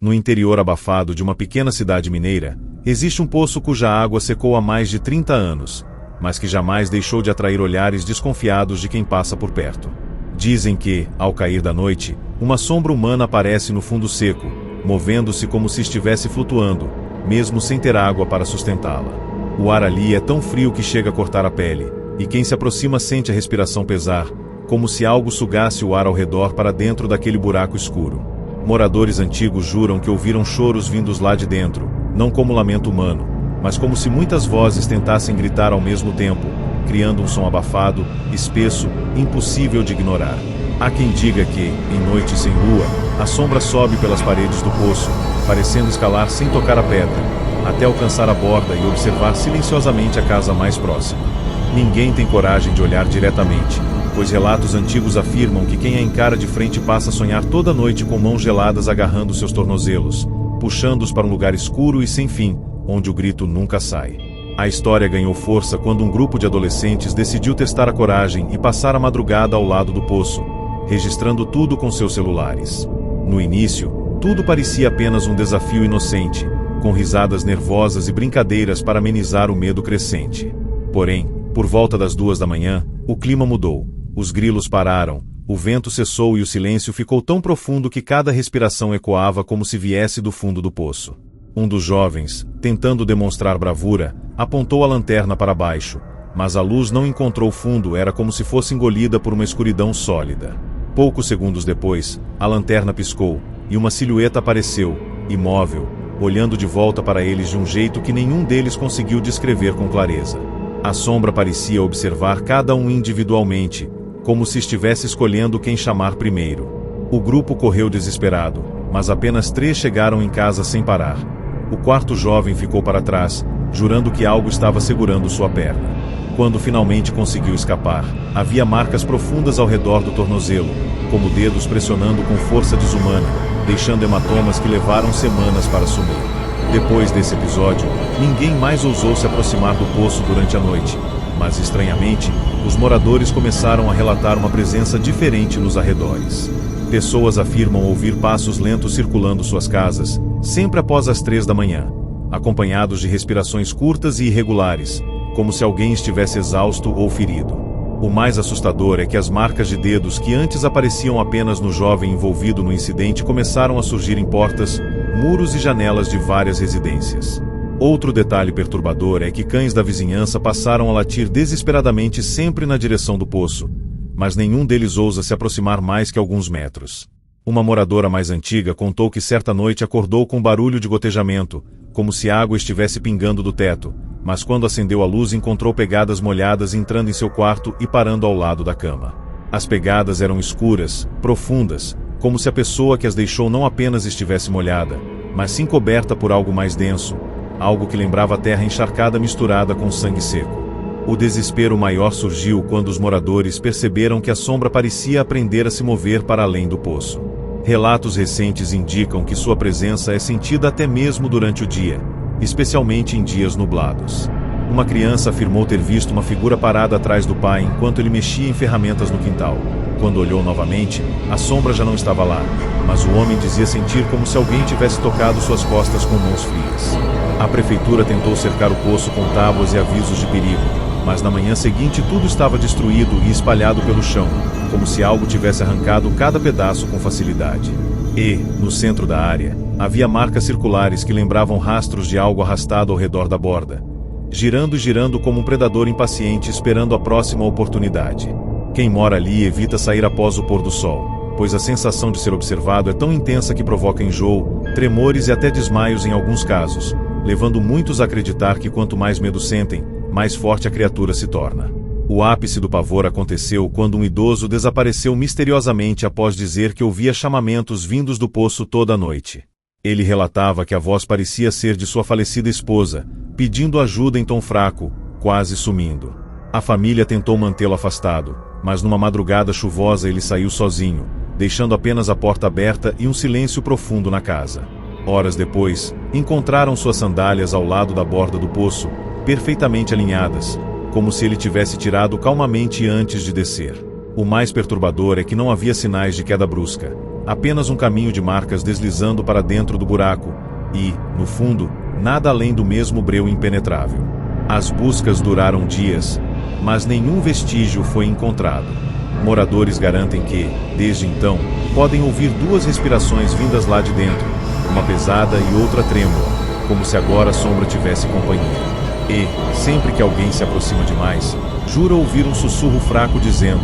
No interior abafado de uma pequena cidade mineira, existe um poço cuja água secou há mais de 30 anos, mas que jamais deixou de atrair olhares desconfiados de quem passa por perto. Dizem que, ao cair da noite, uma sombra humana aparece no fundo seco, movendo-se como se estivesse flutuando, mesmo sem ter água para sustentá-la. O ar ali é tão frio que chega a cortar a pele, e quem se aproxima sente a respiração pesar, como se algo sugasse o ar ao redor para dentro daquele buraco escuro. Moradores antigos juram que ouviram choros vindos lá de dentro, não como lamento humano, mas como se muitas vozes tentassem gritar ao mesmo tempo, criando um som abafado, espesso, impossível de ignorar. Há quem diga que, em noites sem lua, a sombra sobe pelas paredes do poço, parecendo escalar sem tocar a pedra, até alcançar a borda e observar silenciosamente a casa mais próxima. Ninguém tem coragem de olhar diretamente, pois relatos antigos afirmam que quem a encara de frente passa a sonhar toda noite com mãos geladas agarrando seus tornozelos, puxando-os para um lugar escuro e sem fim, onde o grito nunca sai. A história ganhou força quando um grupo de adolescentes decidiu testar a coragem e passar a madrugada ao lado do poço, registrando tudo com seus celulares. No início, tudo parecia apenas um desafio inocente, com risadas nervosas e brincadeiras para amenizar o medo crescente. Porém, por volta das 2 da manhã, o clima mudou. Os grilos pararam, o vento cessou e o silêncio ficou tão profundo que cada respiração ecoava como se viesse do fundo do poço. Um dos jovens, tentando demonstrar bravura, apontou a lanterna para baixo, mas a luz não encontrou fundo, era como se fosse engolida por uma escuridão sólida. Poucos segundos depois, a lanterna piscou, e uma silhueta apareceu, imóvel, olhando de volta para eles de um jeito que nenhum deles conseguiu descrever com clareza. A sombra parecia observar cada um individualmente, como se estivesse escolhendo quem chamar primeiro. O grupo correu desesperado, mas apenas 3 chegaram em casa sem parar. O quarto jovem ficou para trás, jurando que algo estava segurando sua perna. Quando finalmente conseguiu escapar, havia marcas profundas ao redor do tornozelo, como dedos pressionando com força desumana, deixando hematomas que levaram semanas para sumir. Depois desse episódio, ninguém mais ousou se aproximar do poço durante a noite, mas estranhamente, os moradores começaram a relatar uma presença diferente nos arredores. Pessoas afirmam ouvir passos lentos circulando suas casas, sempre após as 3 da manhã, acompanhados de respirações curtas e irregulares, como se alguém estivesse exausto ou ferido. O mais assustador é que as marcas de dedos que antes apareciam apenas no jovem envolvido no incidente começaram a surgir em portas, muros e janelas de várias residências. Outro detalhe perturbador é que cães da vizinhança passaram a latir desesperadamente sempre na direção do poço, mas nenhum deles ousa se aproximar mais que alguns metros. Uma moradora mais antiga contou que certa noite acordou com barulho de gotejamento, como se água estivesse pingando do teto, mas quando acendeu a luz encontrou pegadas molhadas entrando em seu quarto e parando ao lado da cama. As pegadas eram escuras, profundas, como se a pessoa que as deixou não apenas estivesse molhada, mas sim coberta por algo mais denso, algo que lembrava a terra encharcada misturada com sangue seco. O desespero maior surgiu quando os moradores perceberam que a sombra parecia aprender a se mover para além do poço. Relatos recentes indicam que sua presença é sentida até mesmo durante o dia, especialmente em dias nublados. Uma criança afirmou ter visto uma figura parada atrás do pai enquanto ele mexia em ferramentas no quintal. Quando olhou novamente, a sombra já não estava lá, mas o homem dizia sentir como se alguém tivesse tocado suas costas com mãos frias. A prefeitura tentou cercar o poço com tábuas e avisos de perigo, mas na manhã seguinte tudo estava destruído e espalhado pelo chão, como se algo tivesse arrancado cada pedaço com facilidade. E, no centro da área, havia marcas circulares que lembravam rastros de algo arrastado ao redor da borda, girando e girando como um predador impaciente esperando a próxima oportunidade. Quem mora ali evita sair após o pôr do sol, pois a sensação de ser observado é tão intensa que provoca enjoo, tremores e até desmaios em alguns casos, levando muitos a acreditar que quanto mais medo sentem, mais forte a criatura se torna. O ápice do pavor aconteceu quando um idoso desapareceu misteriosamente após dizer que ouvia chamamentos vindos do poço toda a noite. Ele relatava que a voz parecia ser de sua falecida esposa, pedindo ajuda em tom fraco, quase sumindo. A família tentou mantê-lo afastado, mas numa madrugada chuvosa ele saiu sozinho, deixando apenas a porta aberta e um silêncio profundo na casa. Horas depois, encontraram suas sandálias ao lado da borda do poço, perfeitamente alinhadas, como se ele tivesse tirado calmamente antes de descer. O mais perturbador é que não havia sinais de queda brusca, apenas um caminho de marcas deslizando para dentro do buraco e, no fundo, nada além do mesmo breu impenetrável. As buscas duraram dias, mas nenhum vestígio foi encontrado. Moradores garantem que, desde então, podem ouvir duas respirações vindas lá de dentro, uma pesada e outra trêmula, como se agora a sombra tivesse companhia. E, sempre que alguém se aproxima demais, jura ouvir um sussurro fraco dizendo: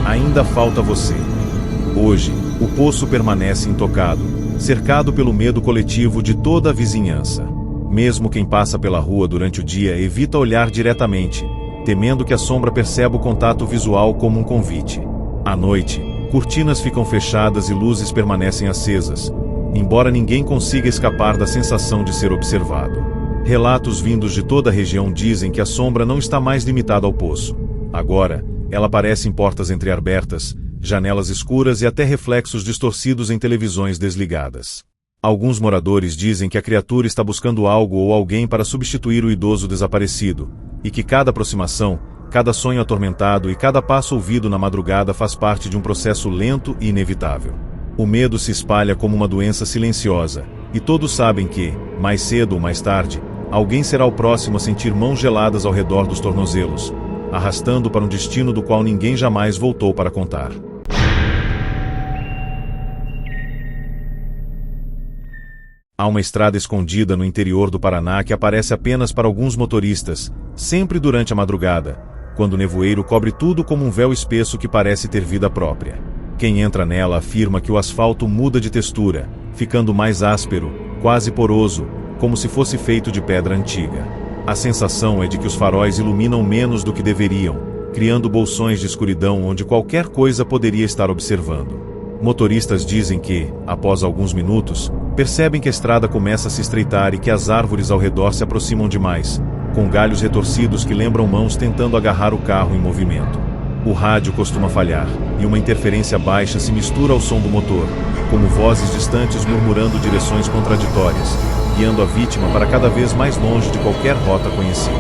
"Ainda falta você." Hoje, o poço permanece intocado, cercado pelo medo coletivo de toda a vizinhança. Mesmo quem passa pela rua durante o dia evita olhar diretamente, temendo que a sombra perceba o contato visual como um convite. À noite, cortinas ficam fechadas e luzes permanecem acesas, embora ninguém consiga escapar da sensação de ser observado. Relatos vindos de toda a região dizem que a sombra não está mais limitada ao poço. Agora, ela aparece em portas entreabertas, janelas escuras e até reflexos distorcidos em televisões desligadas. Alguns moradores dizem que a criatura está buscando algo ou alguém para substituir o idoso desaparecido, e que cada aproximação, cada sonho atormentado e cada passo ouvido na madrugada faz parte de um processo lento e inevitável. O medo se espalha como uma doença silenciosa, e todos sabem que, mais cedo ou mais tarde, alguém será o próximo a sentir mãos geladas ao redor dos tornozelos, arrastando para um destino do qual ninguém jamais voltou para contar. Há uma estrada escondida no interior do Paraná que aparece apenas para alguns motoristas, sempre durante a madrugada, quando o nevoeiro cobre tudo como um véu espesso que parece ter vida própria. Quem entra nela afirma que o asfalto muda de textura, ficando mais áspero, quase poroso, como se fosse feito de pedra antiga. A sensação é de que os faróis iluminam menos do que deveriam, criando bolsões de escuridão onde qualquer coisa poderia estar observando. Motoristas dizem que, após alguns minutos, percebem que a estrada começa a se estreitar e que as árvores ao redor se aproximam demais, com galhos retorcidos que lembram mãos tentando agarrar o carro em movimento. O rádio costuma falhar, e uma interferência baixa se mistura ao som do motor, como vozes distantes murmurando direções contraditórias, guiando a vítima para cada vez mais longe de qualquer rota conhecida.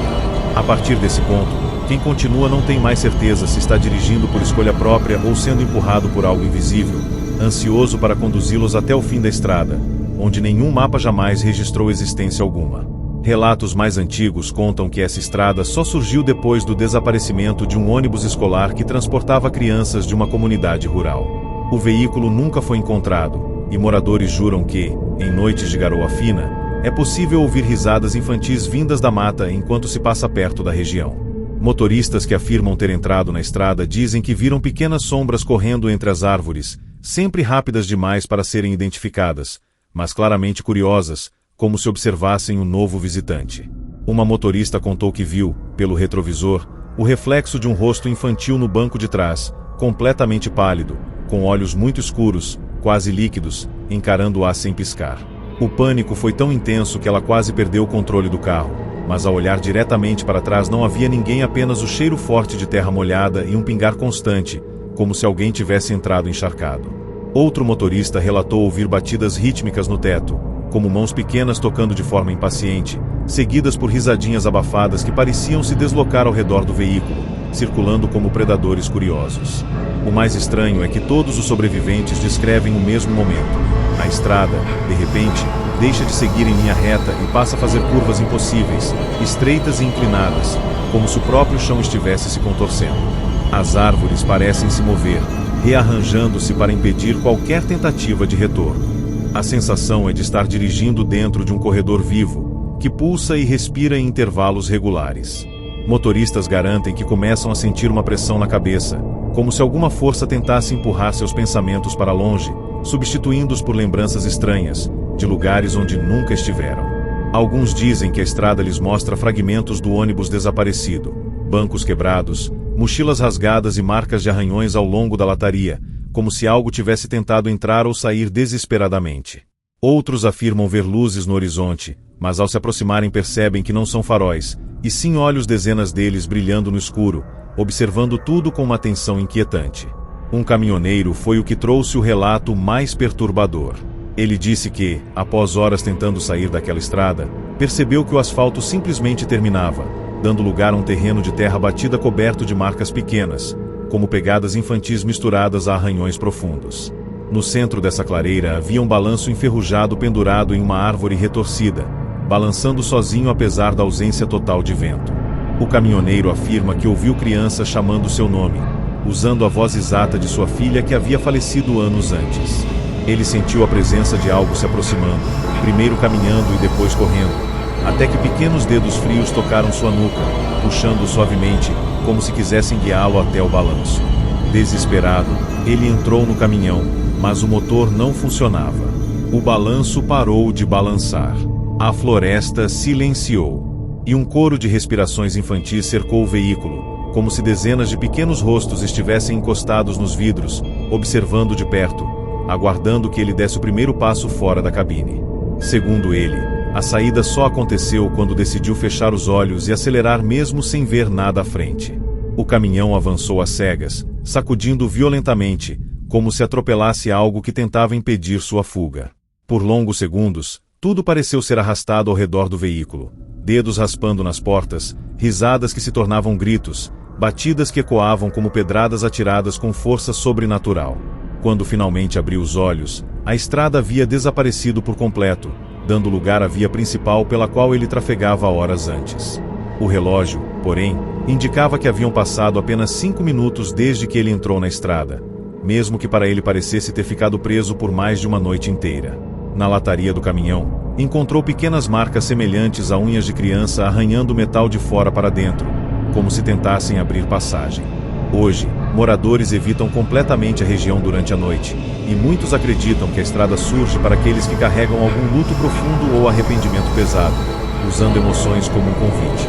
A partir desse ponto, quem continua não tem mais certeza se está dirigindo por escolha própria ou sendo empurrado por algo invisível, ansioso para conduzi-los até o fim da estrada, onde nenhum mapa jamais registrou existência alguma. Relatos mais antigos contam que essa estrada só surgiu depois do desaparecimento de um ônibus escolar que transportava crianças de uma comunidade rural. O veículo nunca foi encontrado, e moradores juram que, em noites de garoa fina, é possível ouvir risadas infantis vindas da mata enquanto se passa perto da região. Motoristas que afirmam ter entrado na estrada dizem que viram pequenas sombras correndo entre as árvores, sempre rápidas demais para serem identificadas, mas claramente curiosas, como se observassem um novo visitante. Uma motorista contou que viu, pelo retrovisor, o reflexo de um rosto infantil no banco de trás, completamente pálido, com olhos muito escuros, quase líquidos, encarando-a sem piscar. O pânico foi tão intenso que ela quase perdeu o controle do carro, mas ao olhar diretamente para trás não havia ninguém, apenas o cheiro forte de terra molhada e um pingar constante, como se alguém tivesse entrado encharcado. Outro motorista relatou ouvir batidas rítmicas no teto, como mãos pequenas tocando de forma impaciente, seguidas por risadinhas abafadas que pareciam se deslocar ao redor do veículo, circulando como predadores curiosos. O mais estranho é que todos os sobreviventes descrevem o mesmo momento. A estrada, de repente, deixa de seguir em linha reta e passa a fazer curvas impossíveis, estreitas e inclinadas, como se o próprio chão estivesse se contorcendo. As árvores parecem se mover, rearranjando-se para impedir qualquer tentativa de retorno. A sensação é de estar dirigindo dentro de um corredor vivo, que pulsa e respira em intervalos regulares. Motoristas garantem que começam a sentir uma pressão na cabeça, como se alguma força tentasse empurrar seus pensamentos para longe, substituindo-os por lembranças estranhas, de lugares onde nunca estiveram. Alguns dizem que a estrada lhes mostra fragmentos do ônibus desaparecido, bancos quebrados, mochilas rasgadas e marcas de arranhões ao longo da lataria, como se algo tivesse tentado entrar ou sair desesperadamente. Outros afirmam ver luzes no horizonte, mas ao se aproximarem percebem que não são faróis, e sim olhos, dezenas deles brilhando no escuro, observando tudo com uma atenção inquietante. Um caminhoneiro foi o que trouxe o relato mais perturbador. Ele disse que, após horas tentando sair daquela estrada, percebeu que o asfalto simplesmente terminava, dando lugar a um terreno de terra batida coberto de marcas pequenas, como pegadas infantis misturadas a arranhões profundos. No centro dessa clareira havia um balanço enferrujado pendurado em uma árvore retorcida, balançando sozinho apesar da ausência total de vento. O caminhoneiro afirma que ouviu crianças chamando seu nome, usando a voz exata de sua filha que havia falecido anos antes. Ele sentiu a presença de algo se aproximando, primeiro caminhando e depois correndo, até que pequenos dedos frios tocaram sua nuca, puxando-o suavemente, como se quisessem guiá-lo até o balanço. Desesperado, ele entrou no caminhão, mas o motor não funcionava. O balanço parou de balançar. A floresta silenciou. E um coro de respirações infantis cercou o veículo, como se dezenas de pequenos rostos estivessem encostados nos vidros, observando de perto, aguardando que ele desse o primeiro passo fora da cabine. Segundo ele, a saída só aconteceu quando decidiu fechar os olhos e acelerar mesmo sem ver nada à frente. O caminhão avançou às cegas, sacudindo violentamente, como se atropelasse algo que tentava impedir sua fuga. Por longos segundos, tudo pareceu ser arrastado ao redor do veículo. Dedos raspando nas portas, risadas que se tornavam gritos, batidas que ecoavam como pedradas atiradas com força sobrenatural. Quando finalmente abriu os olhos, a estrada havia desaparecido por completo, dando lugar à via principal pela qual ele trafegava horas antes. O relógio, porém, indicava que haviam passado apenas 5 minutos desde que ele entrou na estrada, mesmo que para ele parecesse ter ficado preso por mais de uma noite inteira. Na lataria do caminhão, encontrou pequenas marcas semelhantes a unhas de criança arranhando o metal de fora para dentro, como se tentassem abrir passagem. Hoje, moradores evitam completamente a região durante a noite, e muitos acreditam que a estrada surge para aqueles que carregam algum luto profundo ou arrependimento pesado, usando emoções como um convite.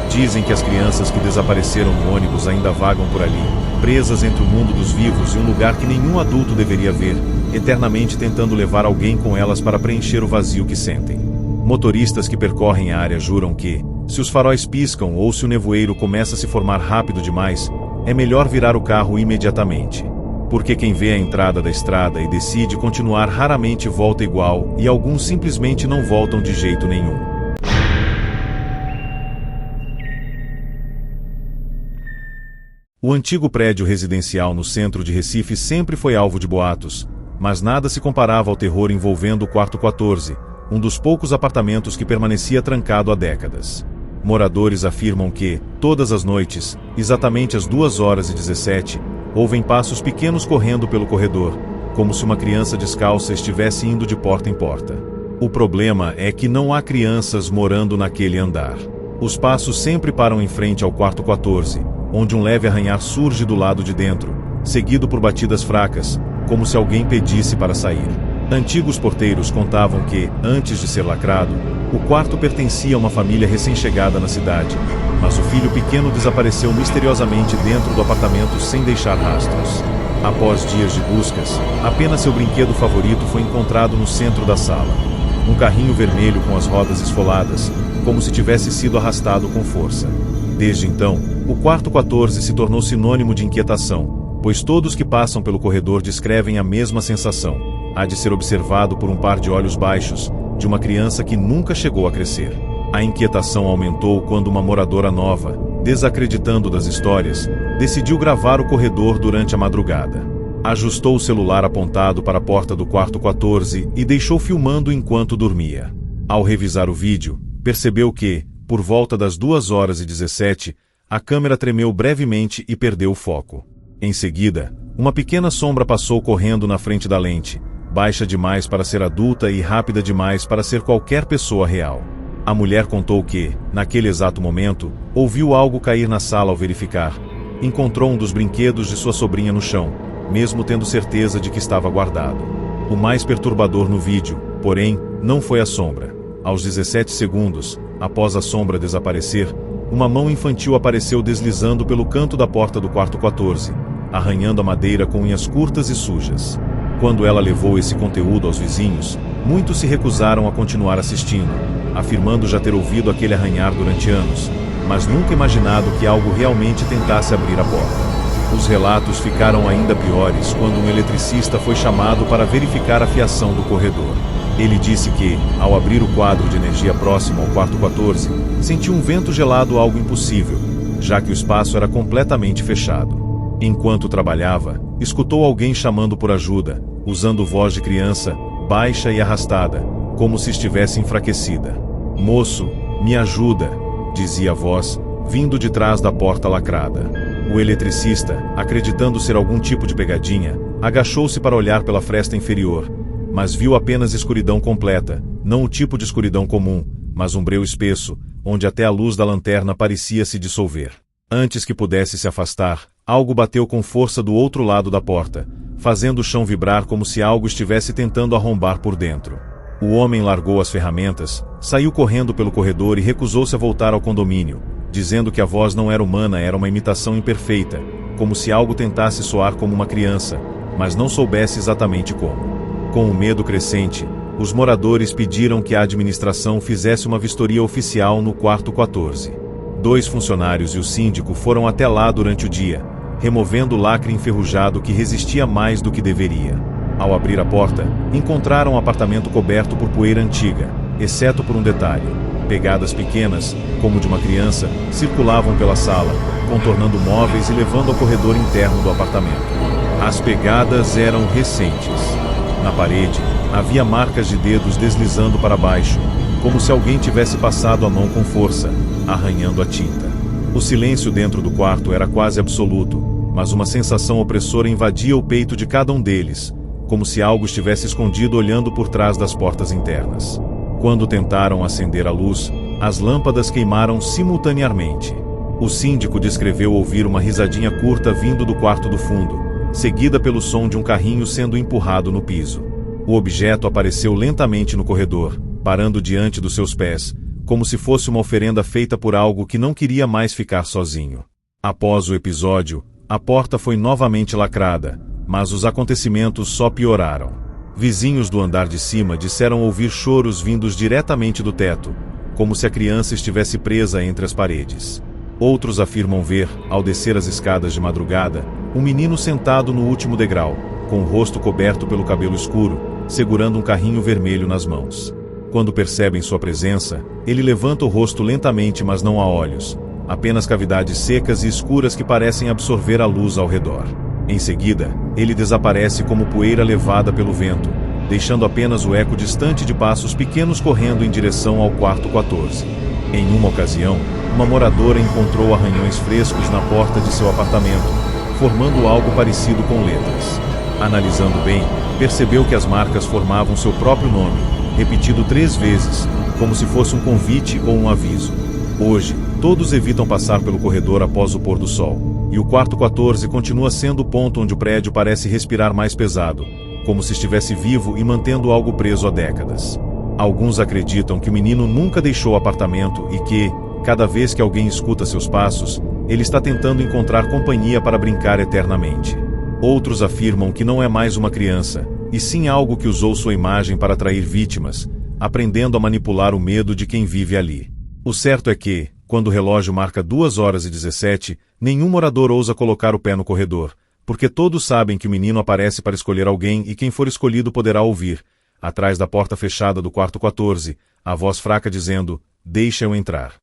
Dizem que as crianças que desapareceram no ônibus ainda vagam por ali, presas entre o mundo dos vivos e um lugar que nenhum adulto deveria ver, eternamente tentando levar alguém com elas para preencher o vazio que sentem. Motoristas que percorrem a área juram que, se os faróis piscam ou se o nevoeiro começa a se formar rápido demais, é melhor virar o carro imediatamente. Porque quem vê a entrada da estrada e decide continuar raramente volta igual, e alguns simplesmente não voltam de jeito nenhum. O antigo prédio residencial no centro de Recife sempre foi alvo de boatos, mas nada se comparava ao terror envolvendo o quarto 14, um dos poucos apartamentos que permanecia trancado há décadas. Moradores afirmam que, todas as noites, exatamente às 2h17, ouvem passos pequenos correndo pelo corredor, como se uma criança descalça estivesse indo de porta em porta. O problema é que não há crianças morando naquele andar. Os passos sempre param em frente ao quarto 14, onde um leve arranhar surge do lado de dentro, seguido por batidas fracas, como se alguém pedisse para sair. Antigos porteiros contavam que, antes de ser lacrado, o quarto pertencia a uma família recém-chegada na cidade, mas o filho pequeno desapareceu misteriosamente dentro do apartamento sem deixar rastros. Após dias de buscas, apenas seu brinquedo favorito foi encontrado no centro da sala. Um carrinho vermelho com as rodas esfoladas, como se tivesse sido arrastado com força. Desde então, o quarto 14 se tornou sinônimo de inquietação, pois todos que passam pelo corredor descrevem a mesma sensação. Há de ser observado por um par de olhos baixos, de uma criança que nunca chegou a crescer. A inquietação aumentou quando uma moradora nova, desacreditando das histórias, decidiu gravar o corredor durante a madrugada. Ajustou o celular apontado para a porta do quarto 14 e deixou filmando enquanto dormia. Ao revisar o vídeo, percebeu que, por volta das 2h17, a câmera tremeu brevemente e perdeu o foco. Em seguida, uma pequena sombra passou correndo na frente da lente, baixa demais para ser adulta e rápida demais para ser qualquer pessoa real. A mulher contou que, naquele exato momento, ouviu algo cair na sala ao verificar. Encontrou um dos brinquedos de sua sobrinha no chão, mesmo tendo certeza de que estava guardado. O mais perturbador no vídeo, porém, não foi a sombra. Aos 17 segundos, após a sombra desaparecer, uma mão infantil apareceu deslizando pelo canto da porta do quarto 14, arranhando a madeira com unhas curtas e sujas. Quando ela levou esse conteúdo aos vizinhos, muitos se recusaram a continuar assistindo, afirmando já ter ouvido aquele arranhar durante anos, mas nunca imaginado que algo realmente tentasse abrir a porta. Os relatos ficaram ainda piores quando um eletricista foi chamado para verificar a fiação do corredor. Ele disse que, ao abrir o quadro de energia próximo ao quarto 14, sentiu um vento gelado, algo impossível, já que o espaço era completamente fechado. Enquanto trabalhava, escutou alguém chamando por ajuda, usando voz de criança, baixa e arrastada, como se estivesse enfraquecida. "Moço, me ajuda", dizia a voz, vindo de trás da porta lacrada. O eletricista, acreditando ser algum tipo de pegadinha, agachou-se para olhar pela fresta inferior, mas viu apenas escuridão completa, não o tipo de escuridão comum, mas um breu espesso, onde até a luz da lanterna parecia se dissolver. Antes que pudesse se afastar, algo bateu com força do outro lado da porta, fazendo o chão vibrar como se algo estivesse tentando arrombar por dentro. O homem largou as ferramentas, saiu correndo pelo corredor e recusou-se a voltar ao condomínio, dizendo que a voz não era humana, era uma imitação imperfeita, como se algo tentasse soar como uma criança, mas não soubesse exatamente como. Com o medo crescente, os moradores pediram que a administração fizesse uma vistoria oficial no quarto 14. 2 funcionários e o síndico foram até lá durante o dia, removendo o lacre enferrujado que resistia mais do que deveria. Ao abrir a porta, encontraram o apartamento coberto por poeira antiga, exceto por um detalhe: pegadas pequenas, como de uma criança, circulavam pela sala, contornando móveis e levando ao corredor interno do apartamento. As pegadas eram recentes. Na parede, havia marcas de dedos deslizando para baixo, como se alguém tivesse passado a mão com força, arranhando a tinta. O silêncio dentro do quarto era quase absoluto, mas uma sensação opressora invadia o peito de cada um deles, como se algo estivesse escondido olhando por trás das portas internas. Quando tentaram acender a luz, as lâmpadas queimaram simultaneamente. O síndico descreveu ouvir uma risadinha curta vindo do quarto do fundo, seguida pelo som de um carrinho sendo empurrado no piso. O objeto apareceu lentamente no corredor, parando diante dos seus pés, como se fosse uma oferenda feita por algo que não queria mais ficar sozinho. Após o episódio, a porta foi novamente lacrada, mas os acontecimentos só pioraram. Vizinhos do andar de cima disseram ouvir choros vindos diretamente do teto, como se a criança estivesse presa entre as paredes. Outros afirmam ver, ao descer as escadas de madrugada, um menino sentado no último degrau, com o rosto coberto pelo cabelo escuro, segurando um carrinho vermelho nas mãos. Quando percebem sua presença, ele levanta o rosto lentamente, mas não há olhos, apenas cavidades secas e escuras que parecem absorver a luz ao redor. Em seguida, ele desaparece como poeira levada pelo vento, deixando apenas o eco distante de passos pequenos correndo em direção ao quarto 14. Em uma ocasião, uma moradora encontrou arranhões frescos na porta de seu apartamento, formando algo parecido com letras. Analisando bem, percebeu que as marcas formavam seu próprio nome, repetido 3 vezes, como se fosse um convite ou um aviso. Hoje, todos evitam passar pelo corredor após o pôr do sol, e o quarto 14 continua sendo o ponto onde o prédio parece respirar mais pesado, como se estivesse vivo e mantendo algo preso há décadas. Alguns acreditam que o menino nunca deixou o apartamento e que, cada vez que alguém escuta seus passos, ele está tentando encontrar companhia para brincar eternamente. Outros afirmam que não é mais uma criança, e sim algo que usou sua imagem para atrair vítimas, aprendendo a manipular o medo de quem vive ali. O certo é que, quando o relógio marca 2h17, nenhum morador ousa colocar o pé no corredor, porque todos sabem que o menino aparece para escolher alguém e quem for escolhido poderá ouvir, atrás da porta fechada do quarto 14, a voz fraca dizendo: "Deixa eu entrar."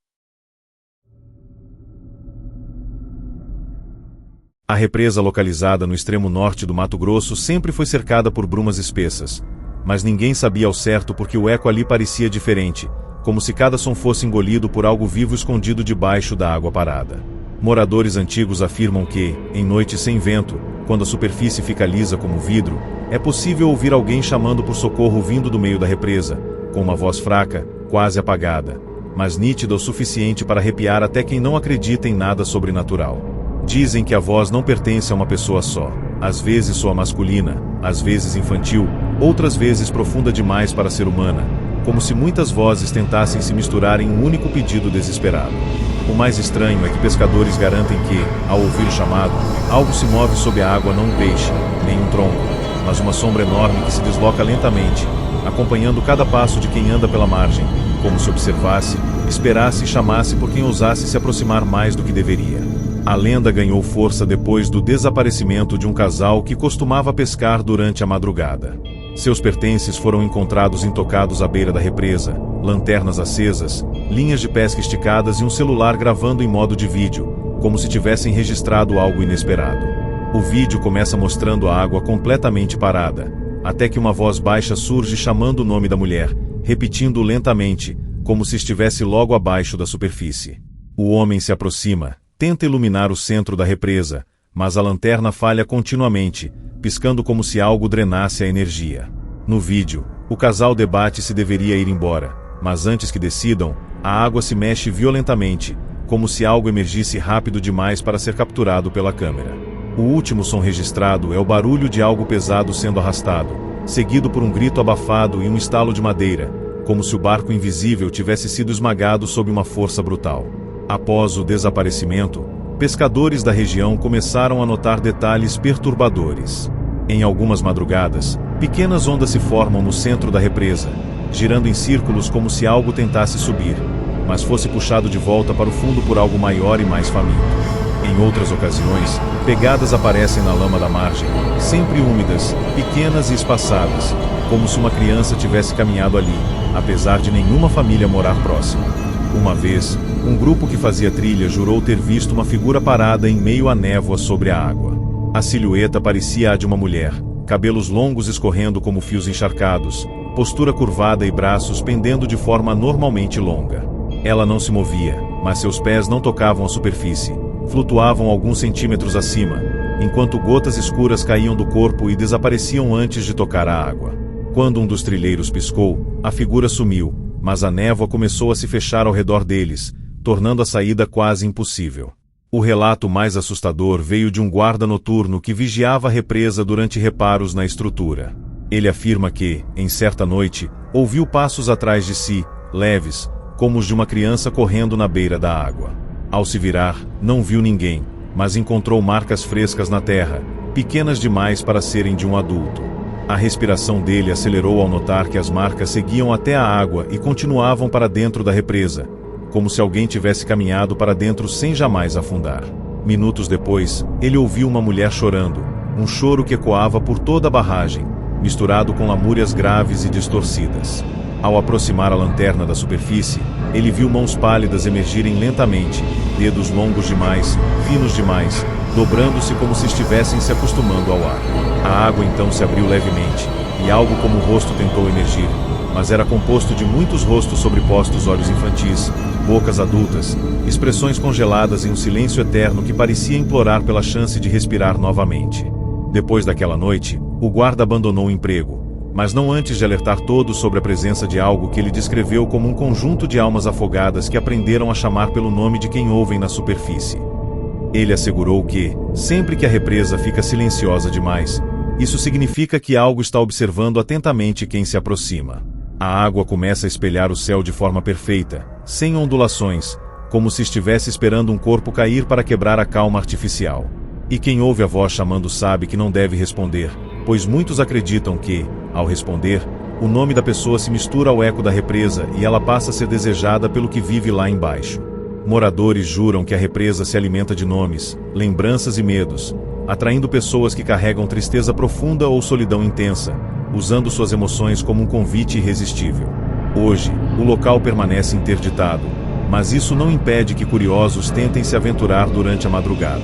A represa localizada no extremo norte do Mato Grosso sempre foi cercada por brumas espessas, mas ninguém sabia ao certo porque o eco ali parecia diferente, como se cada som fosse engolido por algo vivo escondido debaixo da água parada. Moradores antigos afirmam que, em noites sem vento, quando a superfície fica lisa como vidro, é possível ouvir alguém chamando por socorro vindo do meio da represa, com uma voz fraca, quase apagada, mas nítida o suficiente para arrepiar até quem não acredita em nada sobrenatural. Dizem que a voz não pertence a uma pessoa só. Às vezes soa masculina, às vezes infantil, outras vezes profunda demais para ser humana, como se muitas vozes tentassem se misturar em um único pedido desesperado. O mais estranho é que pescadores garantem que, ao ouvir o chamado, algo se move sob a água, não um peixe, nem um tronco, mas uma sombra enorme que se desloca lentamente, acompanhando cada passo de quem anda pela margem, como se observasse, esperasse e chamasse por quem ousasse se aproximar mais do que deveria. A lenda ganhou força depois do desaparecimento de um casal que costumava pescar durante a madrugada. Seus pertences foram encontrados intocados à beira da represa, lanternas acesas, linhas de pesca esticadas e um celular gravando em modo de vídeo, como se tivessem registrado algo inesperado. O vídeo começa mostrando a água completamente parada, até que uma voz baixa surge chamando o nome da mulher, repetindo lentamente, como se estivesse logo abaixo da superfície. O homem se aproxima, tenta iluminar o centro da represa, mas a lanterna falha continuamente, piscando como se algo drenasse a energia. No vídeo, o casal debate se deveria ir embora, mas antes que decidam, a água se mexe violentamente, como se algo emergisse rápido demais para ser capturado pela câmera. O último som registrado é o barulho de algo pesado sendo arrastado, seguido por um grito abafado e um estalo de madeira, como se o barco invisível tivesse sido esmagado sob uma força brutal. Após o desaparecimento, pescadores da região começaram a notar detalhes perturbadores. Em algumas madrugadas, pequenas ondas se formam no centro da represa, girando em círculos como se algo tentasse subir, mas fosse puxado de volta para o fundo por algo maior e mais faminto. Em outras ocasiões, pegadas aparecem na lama da margem, sempre úmidas, pequenas e espaçadas, como se uma criança tivesse caminhado ali, apesar de nenhuma família morar próxima. Uma vez, um grupo que fazia trilha jurou ter visto uma figura parada em meio à névoa sobre a água. A silhueta parecia a de uma mulher, cabelos longos escorrendo como fios encharcados, postura curvada e braços pendendo de forma anormalmente longa. Ela não se movia, mas seus pés não tocavam a superfície, flutuavam alguns centímetros acima, enquanto gotas escuras caíam do corpo e desapareciam antes de tocar a água. Quando um dos trilheiros piscou, a figura sumiu, mas a névoa começou a se fechar ao redor deles, tornando a saída quase impossível. O relato mais assustador veio de um guarda noturno que vigiava a represa durante reparos na estrutura. Ele afirma que, em certa noite, ouviu passos atrás de si, leves, como os de uma criança correndo na beira da água. Ao se virar, não viu ninguém, mas encontrou marcas frescas na terra, pequenas demais para serem de um adulto. A respiração dele acelerou ao notar que as marcas seguiam até a água e continuavam para dentro da represa, como se alguém tivesse caminhado para dentro sem jamais afundar. Minutos depois, ele ouviu uma mulher chorando, um choro que ecoava por toda a barragem, misturado com lamúrias graves e distorcidas. Ao aproximar a lanterna da superfície, ele viu mãos pálidas emergirem lentamente, dedos longos demais, finos demais, dobrando-se como se estivessem se acostumando ao ar. A água então se abriu levemente, e algo como o rosto tentou emergir, mas era composto de muitos rostos sobrepostos, olhos infantis, bocas adultas, expressões congeladas em um silêncio eterno que parecia implorar pela chance de respirar novamente. Depois daquela noite, o guarda abandonou o emprego, mas não antes de alertar todos sobre a presença de algo que ele descreveu como um conjunto de almas afogadas que aprenderam a chamar pelo nome de quem ouvem na superfície. Ele assegurou que, sempre que a represa fica silenciosa demais, isso significa que algo está observando atentamente quem se aproxima. A água começa a espelhar o céu de forma perfeita, sem ondulações, como se estivesse esperando um corpo cair para quebrar a calma artificial. E quem ouve a voz chamando sabe que não deve responder, pois muitos acreditam que, ao responder, o nome da pessoa se mistura ao eco da represa e ela passa a ser desejada pelo que vive lá embaixo. Moradores juram que a represa se alimenta de nomes, lembranças e medos, atraindo pessoas que carregam tristeza profunda ou solidão intensa, usando suas emoções como um convite irresistível. Hoje, o local permanece interditado, mas isso não impede que curiosos tentem se aventurar durante a madrugada.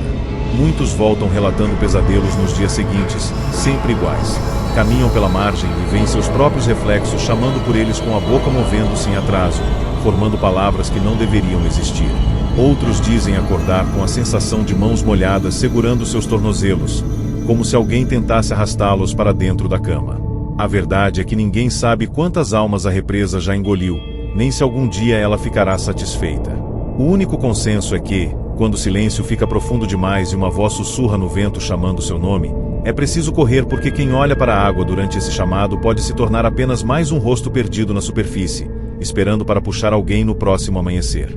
Muitos voltam relatando pesadelos nos dias seguintes, sempre iguais. Caminham pela margem e veem seus próprios reflexos chamando por eles com a boca movendo-se em atraso, formando palavras que não deveriam existir. Outros dizem acordar com a sensação de mãos molhadas segurando seus tornozelos, como se alguém tentasse arrastá-los para dentro da cama. A verdade é que ninguém sabe quantas almas a represa já engoliu, nem se algum dia ela ficará satisfeita. O único consenso é que, quando o silêncio fica profundo demais e uma voz sussurra no vento chamando seu nome, é preciso correr porque quem olha para a água durante esse chamado pode se tornar apenas mais um rosto perdido na superfície, esperando para puxar alguém no próximo amanhecer.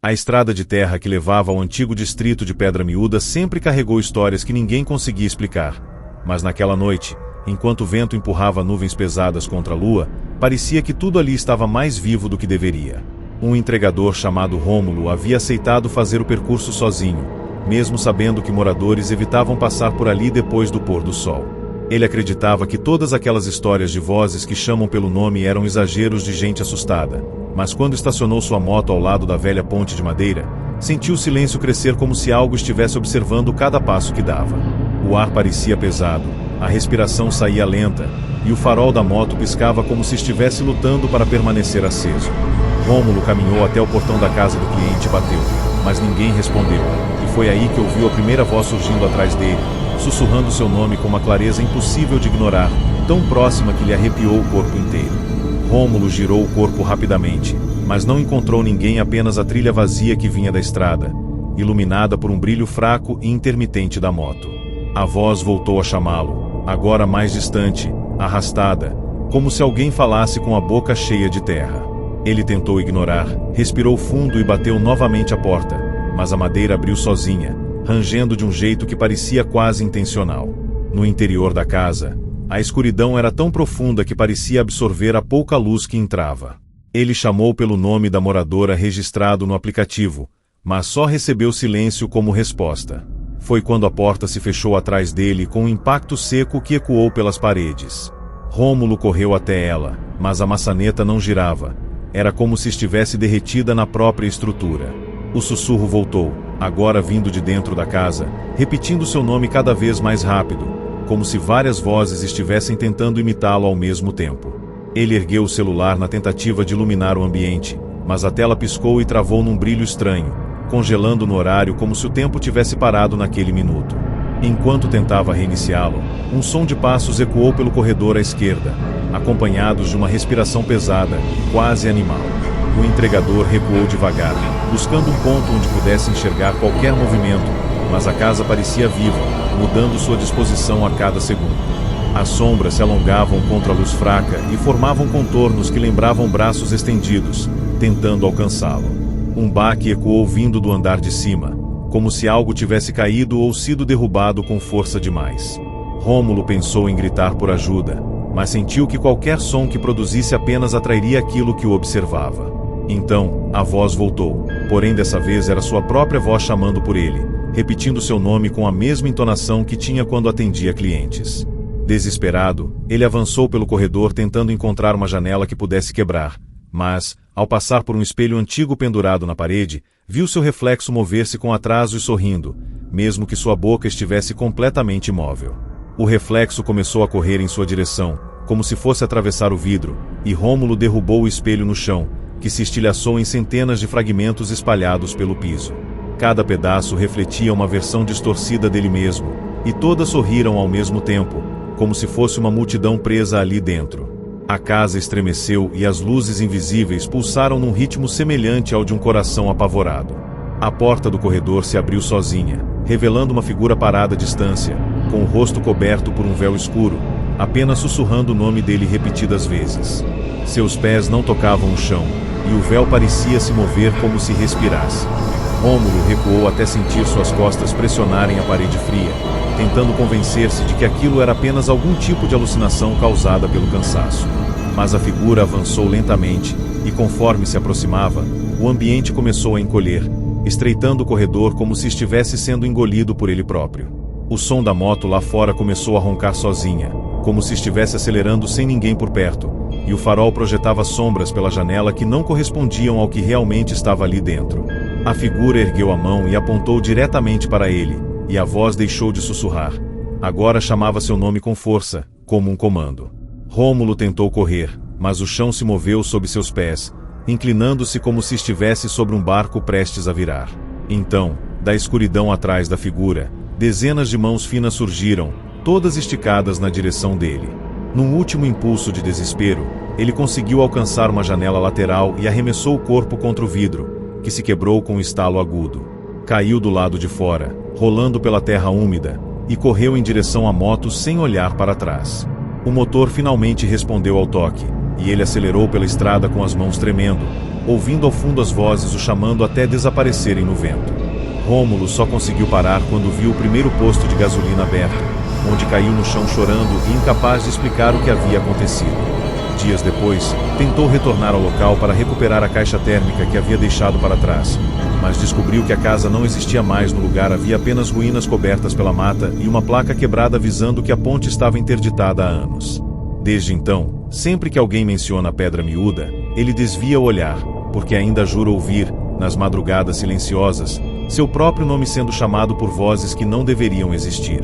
A estrada de terra que levava ao antigo distrito de Pedra Miúda sempre carregou histórias que ninguém conseguia explicar. Mas naquela noite, enquanto o vento empurrava nuvens pesadas contra a lua, Parecia que tudo ali estava mais vivo do que deveria. Um entregador chamado Rômulo havia aceitado fazer o percurso sozinho, mesmo sabendo que moradores evitavam passar por ali depois do pôr do sol. Ele acreditava que todas aquelas histórias de vozes que chamam pelo nome eram exageros de gente assustada, mas quando estacionou sua moto ao lado da velha ponte de madeira, sentiu o silêncio crescer como se algo estivesse observando cada passo que dava. O ar parecia pesado, a respiração saía lenta, e o farol da moto piscava como se estivesse lutando para permanecer aceso. Rômulo caminhou até o portão da casa do cliente e bateu, mas ninguém respondeu, e foi aí que ouviu a primeira voz surgindo atrás dele, sussurrando seu nome com uma clareza impossível de ignorar, tão próxima que lhe arrepiou o corpo inteiro. Rômulo girou o corpo rapidamente, mas não encontrou ninguém, apenas a trilha vazia que vinha da estrada, iluminada por um brilho fraco e intermitente da moto. A voz voltou a chamá-lo, agora mais distante, arrastada, como se alguém falasse com a boca cheia de terra. Ele tentou ignorar, respirou fundo e bateu novamente a porta, mas a madeira abriu sozinha, rangendo de um jeito que parecia quase intencional. No interior da casa, a escuridão era tão profunda que parecia absorver a pouca luz que entrava. Ele chamou pelo nome da moradora registrado no aplicativo, mas só recebeu silêncio como resposta. Foi quando a porta se fechou atrás dele com um impacto seco que ecoou pelas paredes. Rômulo correu até ela, mas a maçaneta não girava. Era como se estivesse derretida na própria estrutura. O sussurro voltou, agora vindo de dentro da casa, repetindo seu nome cada vez mais rápido, como se várias vozes estivessem tentando imitá-lo ao mesmo tempo. Ele ergueu o celular na tentativa de iluminar o ambiente, mas a tela piscou e travou num brilho estranho, congelando no horário como se o tempo tivesse parado naquele minuto. Enquanto tentava reiniciá-lo, um som de passos ecoou pelo corredor à esquerda, acompanhados de uma respiração pesada, quase animal. O entregador recuou devagar, buscando um ponto onde pudesse enxergar qualquer movimento, mas a casa parecia viva, mudando sua disposição a cada segundo. As sombras se alongavam contra a luz fraca e formavam contornos que lembravam braços estendidos, tentando alcançá-lo. Um baque ecoou vindo do andar de cima, como se algo tivesse caído ou sido derrubado com força demais. Rômulo pensou em gritar por ajuda, mas sentiu que qualquer som que produzisse apenas atrairia aquilo que o observava. Então, a voz voltou, porém dessa vez era sua própria voz chamando por ele, repetindo seu nome com a mesma entonação que tinha quando atendia clientes. Desesperado, ele avançou pelo corredor tentando encontrar uma janela que pudesse quebrar, mas, ao passar por um espelho antigo pendurado na parede, viu seu reflexo mover-se com atraso e sorrindo, mesmo que sua boca estivesse completamente imóvel. O reflexo começou a correr em sua direção, como se fosse atravessar o vidro, e Rômulo derrubou o espelho no chão, que se estilhaçou em centenas de fragmentos espalhados pelo piso. Cada pedaço refletia uma versão distorcida dele mesmo, e todas sorriram ao mesmo tempo, como se fosse uma multidão presa ali dentro. A casa estremeceu e as luzes invisíveis pulsaram num ritmo semelhante ao de um coração apavorado. A porta do corredor se abriu sozinha, revelando uma figura parada à distância, com o rosto coberto por um véu escuro, apenas sussurrando o nome dele repetidas vezes. Seus pés não tocavam o chão, e o véu parecia se mover como se respirasse. Rômulo recuou até sentir suas costas pressionarem a parede fria, tentando convencer-se de que aquilo era apenas algum tipo de alucinação causada pelo cansaço. Mas a figura avançou lentamente, e conforme se aproximava, o ambiente começou a encolher, estreitando o corredor como se estivesse sendo engolido por ele próprio. O som da moto lá fora começou a roncar sozinha, como se estivesse acelerando sem ninguém por perto, e o farol projetava sombras pela janela que não correspondiam ao que realmente estava ali dentro. A figura ergueu a mão e apontou diretamente para ele, e a voz deixou de sussurrar. Agora chamava seu nome com força, como um comando. Rômulo tentou correr, mas o chão se moveu sob seus pés, inclinando-se como se estivesse sobre um barco prestes a virar. Então, da escuridão atrás da figura, dezenas de mãos finas surgiram, todas esticadas na direção dele. Num último impulso de desespero, ele conseguiu alcançar uma janela lateral e arremessou o corpo contra o vidro, que se quebrou com um estalo agudo. Caiu do lado de fora, rolando pela terra úmida, e correu em direção à moto sem olhar para trás. O motor finalmente respondeu ao toque, e ele acelerou pela estrada com as mãos tremendo, ouvindo ao fundo as vozes o chamando até desaparecerem no vento. Rômulo só conseguiu parar quando viu o primeiro posto de gasolina aberto, onde caiu no chão chorando e incapaz de explicar o que havia acontecido. Dias depois, tentou retornar ao local para recuperar a caixa térmica que havia deixado para trás, mas descobriu que a casa não existia mais no lugar, havia apenas ruínas cobertas pela mata e uma placa quebrada avisando que a ponte estava interditada há anos. Desde então, sempre que alguém menciona a Pedra Miúda, ele desvia o olhar, porque ainda jura ouvir, nas madrugadas silenciosas, seu próprio nome sendo chamado por vozes que não deveriam existir.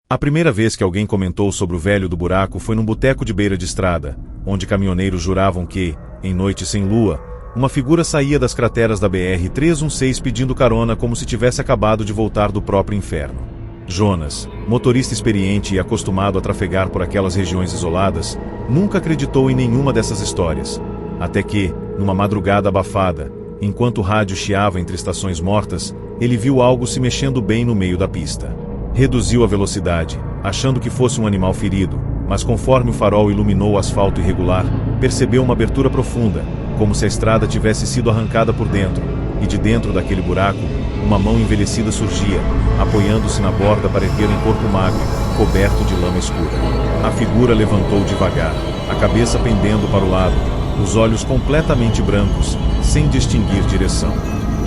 A primeira vez que alguém comentou sobre o velho do buraco foi num boteco de beira de estrada, onde caminhoneiros juravam que, em noite sem lua, uma figura saía das crateras da BR-316 pedindo carona como se tivesse acabado de voltar do próprio inferno. Jonas, motorista experiente e acostumado a trafegar por aquelas regiões isoladas, nunca acreditou em nenhuma dessas histórias, até que, numa madrugada abafada, enquanto o rádio chiava entre estações mortas, ele viu algo se mexendo bem no meio da pista. Reduziu a velocidade, achando que fosse um animal ferido, mas conforme o farol iluminou o asfalto irregular, percebeu uma abertura profunda, como se a estrada tivesse sido arrancada por dentro, e de dentro daquele buraco, uma mão envelhecida surgia, apoiando-se na borda para erguer um corpo magro, coberto de lama escura. A figura levantou devagar, a cabeça pendendo para o lado, os olhos completamente brancos, sem distinguir direção.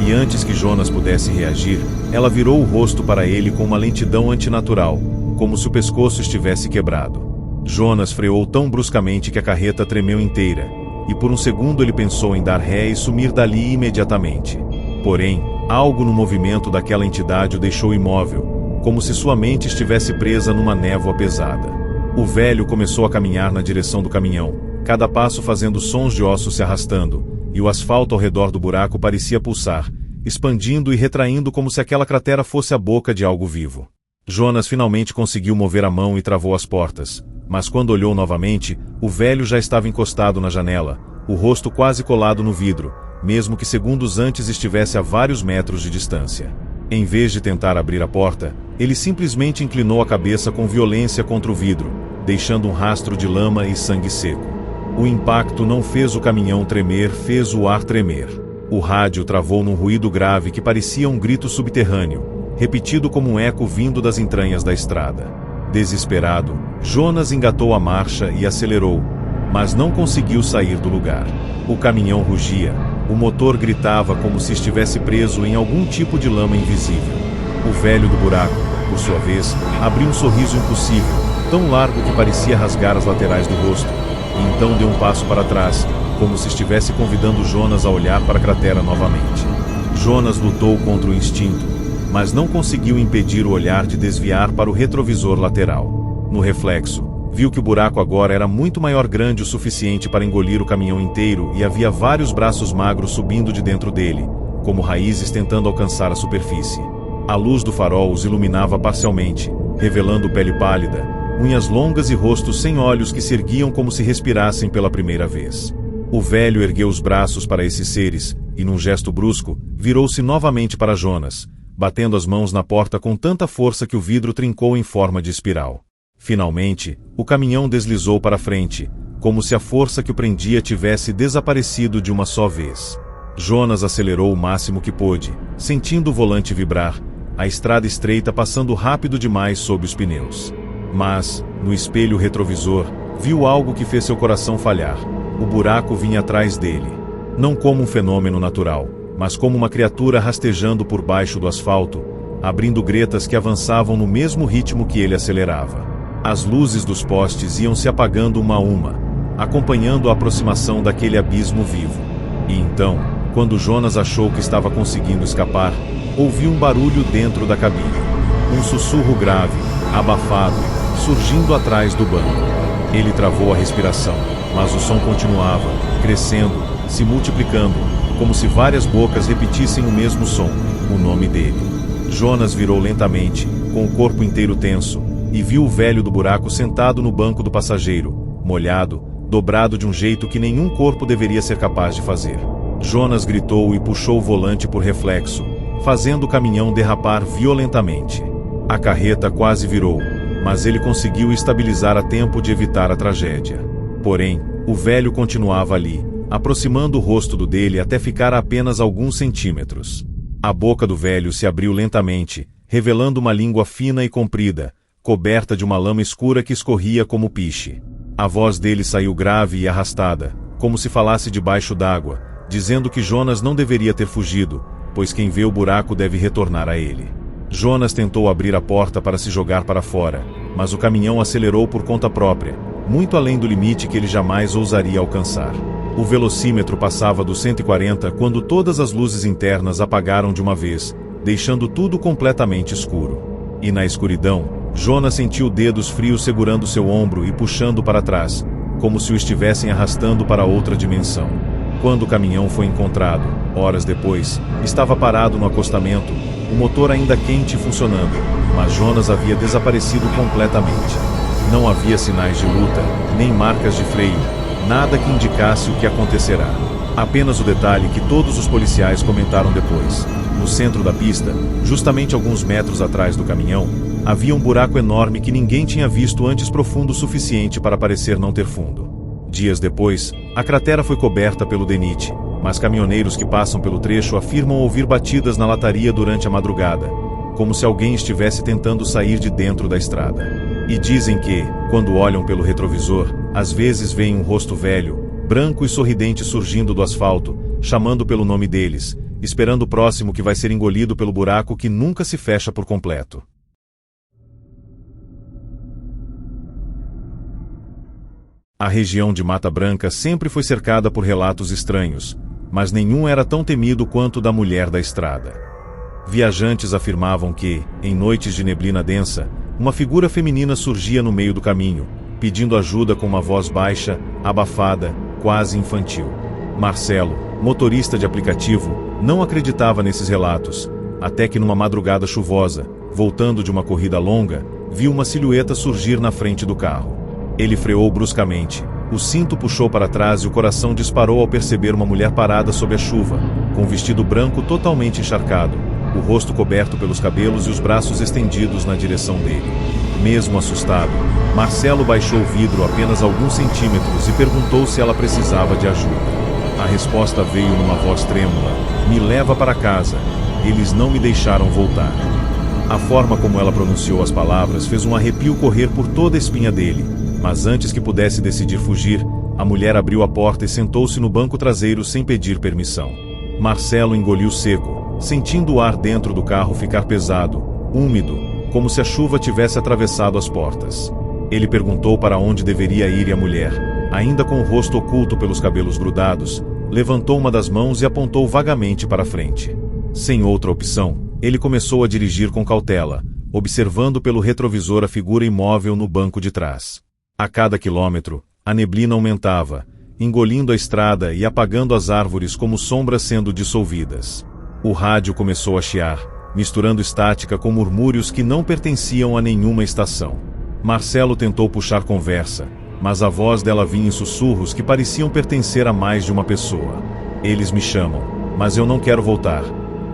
E antes que Jonas pudesse reagir, ela virou o rosto para ele com uma lentidão antinatural, como se o pescoço estivesse quebrado. Jonas freou tão bruscamente que a carreta tremeu inteira, e por um segundo ele pensou em dar ré e sumir dali imediatamente. Porém, algo no movimento daquela entidade o deixou imóvel, como se sua mente estivesse presa numa névoa pesada. O velho começou a caminhar na direção do caminhão, cada passo fazendo sons de ossos se arrastando, e o asfalto ao redor do buraco parecia pulsar, expandindo e retraindo como se aquela cratera fosse a boca de algo vivo. Jonas finalmente conseguiu mover a mão e travou as portas, mas quando olhou novamente, o velho já estava encostado na janela, o rosto quase colado no vidro, mesmo que segundos antes estivesse a vários metros de distância. Em vez de tentar abrir a porta, ele simplesmente inclinou a cabeça com violência contra o vidro, deixando um rastro de lama e sangue seco. O impacto não fez o caminhão tremer, fez o ar tremer. O rádio travou num ruído grave que parecia um grito subterrâneo, repetido como um eco vindo das entranhas da estrada. Desesperado, Jonas engatou a marcha e acelerou, mas não conseguiu sair do lugar. O caminhão rugia, o motor gritava como se estivesse preso em algum tipo de lama invisível. O velho do buraco, por sua vez, abriu um sorriso impossível, tão largo que parecia rasgar as laterais do rosto, e então deu um passo para trás, como se estivesse convidando Jonas a olhar para a cratera novamente. Jonas lutou contra o instinto, mas não conseguiu impedir o olhar de desviar para o retrovisor lateral. No reflexo, viu que o buraco agora era muito maior, grande o suficiente para engolir o caminhão inteiro e havia vários braços magros subindo de dentro dele, como raízes tentando alcançar a superfície. A luz do farol os iluminava parcialmente, revelando pele pálida, unhas longas e rostos sem olhos que se erguiam como se respirassem pela primeira vez. O velho ergueu os braços para esses seres, e num gesto brusco, virou-se novamente para Jonas, batendo as mãos na porta com tanta força que o vidro trincou em forma de espiral. Finalmente, o caminhão deslizou para frente, como se a força que o prendia tivesse desaparecido de uma só vez. Jonas acelerou o máximo que pôde, sentindo o volante vibrar, a estrada estreita passando rápido demais sob os pneus. Mas, no espelho retrovisor, viu algo que fez seu coração falhar. O buraco vinha atrás dele. Não como um fenômeno natural, mas como uma criatura rastejando por baixo do asfalto, abrindo gretas que avançavam no mesmo ritmo que ele acelerava. As luzes dos postes iam se apagando uma a uma, acompanhando a aproximação daquele abismo vivo. E então, quando Jonas achou que estava conseguindo escapar, ouviu um barulho dentro da cabine. Um sussurro grave, abafado, surgindo atrás do banco. Ele travou a respiração, mas o som continuava, crescendo, se multiplicando, como se várias bocas repetissem o mesmo som, o nome dele. Jonas virou lentamente, com o corpo inteiro tenso, e viu o velho do buraco sentado no banco do passageiro, molhado, dobrado de um jeito que nenhum corpo deveria ser capaz de fazer. Jonas gritou e puxou o volante por reflexo, fazendo o caminhão derrapar violentamente. A carreta quase virou, mas ele conseguiu estabilizar a tempo de evitar a tragédia. Porém, o velho continuava ali, aproximando o rosto do dele até ficar a apenas alguns centímetros. A boca do velho se abriu lentamente, revelando uma língua fina e comprida, coberta de uma lama escura que escorria como piche. A voz dele saiu grave e arrastada, como se falasse debaixo d'água, dizendo que Jonas não deveria ter fugido, pois quem vê o buraco deve retornar a ele. Jonas tentou abrir a porta para se jogar para fora, mas o caminhão acelerou por conta própria, muito além do limite que ele jamais ousaria alcançar. O velocímetro passava dos 140 quando todas as luzes internas apagaram de uma vez, deixando tudo completamente escuro. E na escuridão, Jonas sentiu dedos frios segurando seu ombro e puxando para trás, como se o estivessem arrastando para outra dimensão. Quando o caminhão foi encontrado, horas depois, estava parado no acostamento, o motor ainda quente e funcionando, mas Jonas havia desaparecido completamente. Não havia sinais de luta, nem marcas de freio, nada que indicasse o que acontecerá. Apenas o detalhe que todos os policiais comentaram depois. No centro da pista, justamente alguns metros atrás do caminhão, havia um buraco enorme que ninguém tinha visto antes, profundo o suficiente para parecer não ter fundo. Dias depois, a cratera foi coberta pelo DENIT, mas caminhoneiros que passam pelo trecho afirmam ouvir batidas na lataria durante a madrugada, como se alguém estivesse tentando sair de dentro da estrada. E dizem que, quando olham pelo retrovisor, às vezes veem um rosto velho, branco e sorridente surgindo do asfalto, chamando pelo nome deles, esperando o próximo que vai ser engolido pelo buraco que nunca se fecha por completo. A região de Mata Branca sempre foi cercada por relatos estranhos, mas nenhum era tão temido quanto o da mulher da estrada. Viajantes afirmavam que, em noites de neblina densa, uma figura feminina surgia no meio do caminho, pedindo ajuda com uma voz baixa, abafada, quase infantil. Marcelo, motorista de aplicativo, não acreditava nesses relatos, até que numa madrugada chuvosa, voltando de uma corrida longa, viu uma silhueta surgir na frente do carro. Ele freou bruscamente, o cinto puxou para trás e o coração disparou ao perceber uma mulher parada sob a chuva, com um vestido branco totalmente encharcado, o rosto coberto pelos cabelos e os braços estendidos na direção dele. Mesmo assustado, Marcelo baixou o vidro apenas alguns centímetros e perguntou se ela precisava de ajuda. A resposta veio numa voz trêmula: "Me leva para casa, eles não me deixaram voltar." A forma como ela pronunciou as palavras fez um arrepio correr por toda a espinha dele, mas antes que pudesse decidir fugir, a mulher abriu a porta e sentou-se no banco traseiro sem pedir permissão. Marcelo engoliu seco, sentindo o ar dentro do carro ficar pesado, úmido, como se a chuva tivesse atravessado as portas. Ele perguntou para onde deveria ir e a mulher, ainda com o rosto oculto pelos cabelos grudados, levantou uma das mãos e apontou vagamente para frente. Sem outra opção, ele começou a dirigir com cautela, observando pelo retrovisor a figura imóvel no banco de trás. A cada quilômetro, a neblina aumentava, engolindo a estrada e apagando as árvores como sombras sendo dissolvidas. O rádio começou a chiar, misturando estática com murmúrios que não pertenciam a nenhuma estação. Marcelo tentou puxar conversa, mas a voz dela vinha em sussurros que pareciam pertencer a mais de uma pessoa. "Eles me chamam, mas eu não quero voltar."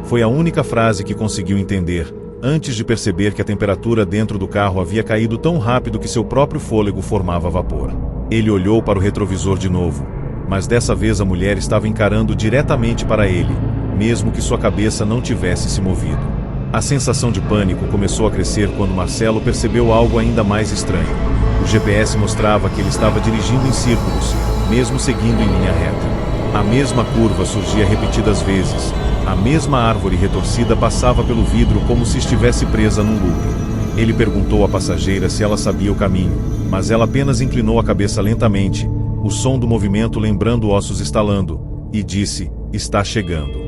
Foi a única frase que conseguiu entender, antes de perceber que a temperatura dentro do carro havia caído tão rápido que seu próprio fôlego formava vapor. Ele olhou para o retrovisor de novo, mas dessa vez a mulher estava encarando diretamente para ele, mesmo que sua cabeça não tivesse se movido. A sensação de pânico começou a crescer quando Marcelo percebeu algo ainda mais estranho. O GPS mostrava que ele estava dirigindo em círculos, mesmo seguindo em linha reta. A mesma curva surgia repetidas vezes. A mesma árvore retorcida passava pelo vidro como se estivesse presa num loop. Ele perguntou à passageira se ela sabia o caminho, mas ela apenas inclinou a cabeça lentamente, o som do movimento lembrando ossos estalando, e disse: "Está chegando."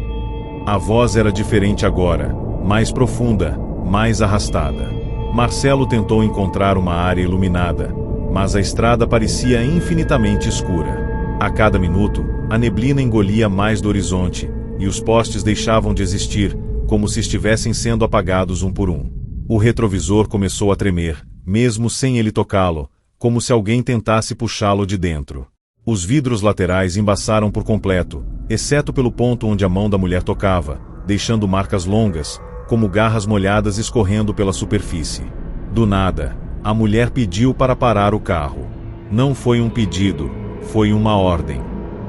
A voz era diferente agora, mais profunda, mais arrastada. Marcelo tentou encontrar uma área iluminada, mas a estrada parecia infinitamente escura. A cada minuto, a neblina engolia mais do horizonte, e os postes deixavam de existir, como se estivessem sendo apagados um por um. O retrovisor começou a tremer, mesmo sem ele tocá-lo, como se alguém tentasse puxá-lo de dentro. Os vidros laterais embaçaram por completo, exceto pelo ponto onde a mão da mulher tocava, deixando marcas longas, como garras molhadas escorrendo pela superfície. Do nada, a mulher pediu para parar o carro. Não foi um pedido, foi uma ordem.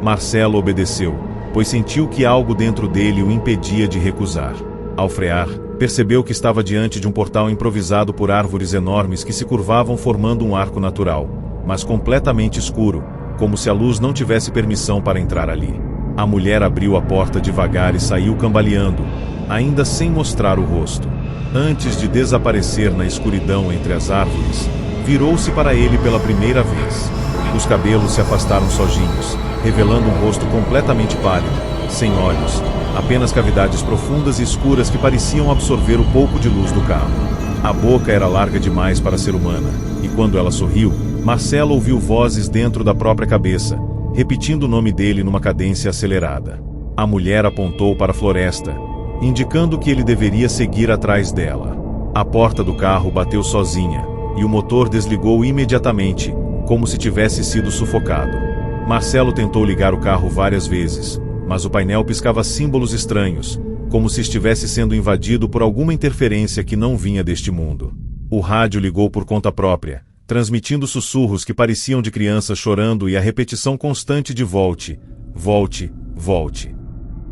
Marcelo obedeceu, pois sentiu que algo dentro dele o impedia de recusar. Ao frear, Percebeu que estava diante de um portal improvisado por árvores enormes que se curvavam formando um arco natural, mas completamente escuro, como se a luz não tivesse permissão para entrar ali. A mulher abriu a porta devagar e saiu cambaleando, ainda sem mostrar o rosto. Antes de desaparecer na escuridão entre as árvores, virou-se para ele pela primeira vez. Os cabelos se afastaram sozinhos, revelando um rosto completamente pálido, sem olhos, apenas cavidades profundas e escuras que pareciam absorver o pouco de luz do carro. A boca era larga demais para ser humana, e quando ela sorriu, Marcelo ouviu vozes dentro da própria cabeça, repetindo o nome dele numa cadência acelerada. A mulher apontou para a floresta, indicando que ele deveria seguir atrás dela. A porta do carro bateu sozinha, e o motor desligou imediatamente, como se tivesse sido sufocado. Marcelo tentou ligar o carro várias vezes, mas o painel piscava símbolos estranhos, como se estivesse sendo invadido por alguma interferência que não vinha deste mundo. O rádio ligou por conta própria, transmitindo sussurros que pareciam de crianças chorando e a repetição constante de volte, volte, volte.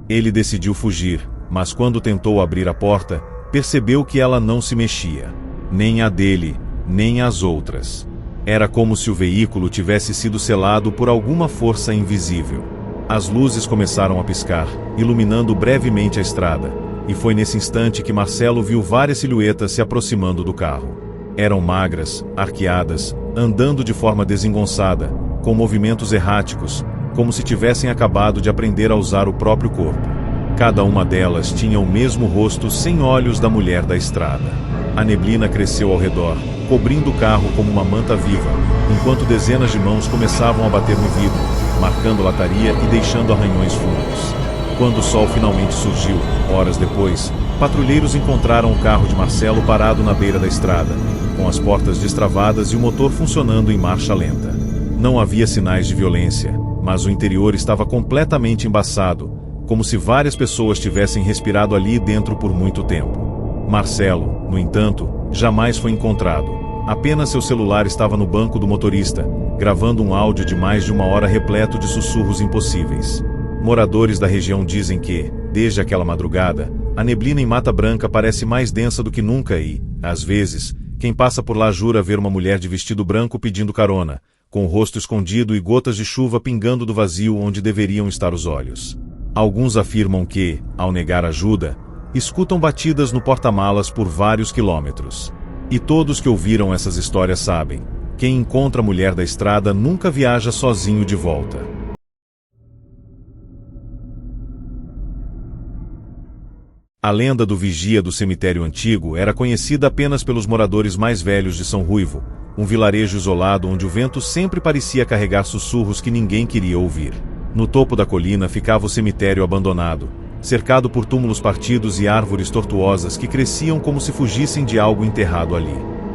Ele decidiu fugir, mas quando tentou abrir a porta, percebeu que ela não se mexia. Nem a dele, nem as outras. Era como se o veículo tivesse sido selado por alguma força invisível. As luzes começaram a piscar, iluminando brevemente a estrada, e foi nesse instante que Marcelo viu várias silhuetas se aproximando do carro. Eram magras, arqueadas, andando de forma desengonçada, com movimentos erráticos, como se tivessem acabado de aprender a usar o próprio corpo. Cada uma delas tinha o mesmo rosto sem olhos da mulher da estrada. A neblina cresceu ao redor, cobrindo o carro como uma manta viva, enquanto dezenas de mãos começavam a bater no vidro, marcando lataria e deixando arranhões fundos. Quando o sol finalmente surgiu, horas depois, patrulheiros encontraram o carro de Marcelo parado na beira da estrada, com as portas destravadas e o motor funcionando em marcha lenta. Não havia sinais de violência, mas o interior estava completamente embaçado, como se várias pessoas tivessem respirado ali dentro por muito tempo. Marcelo, no entanto, jamais foi encontrado. Apenas seu celular estava no banco do motorista, gravando um áudio de mais de 1 hora repleto de sussurros impossíveis. Moradores da região dizem que, desde aquela madrugada, a neblina em Mata Branca parece mais densa do que nunca e, às vezes, quem passa por lá jura ver uma mulher de vestido branco pedindo carona, com o rosto escondido e gotas de chuva pingando do vazio onde deveriam estar os olhos. Alguns afirmam que, ao negar ajuda, escutam batidas no porta-malas por vários quilômetros. E todos que ouviram essas histórias sabem, quem encontra a mulher da estrada nunca viaja sozinho de volta. A lenda do vigia do cemitério antigo era conhecida apenas pelos moradores mais velhos de São Ruivo, um vilarejo isolado onde o vento sempre parecia carregar sussurros que ninguém queria ouvir. No topo da colina ficava o cemitério abandonado, cercado por túmulos partidos e árvores tortuosas que cresciam como se fugissem de algo enterrado ali.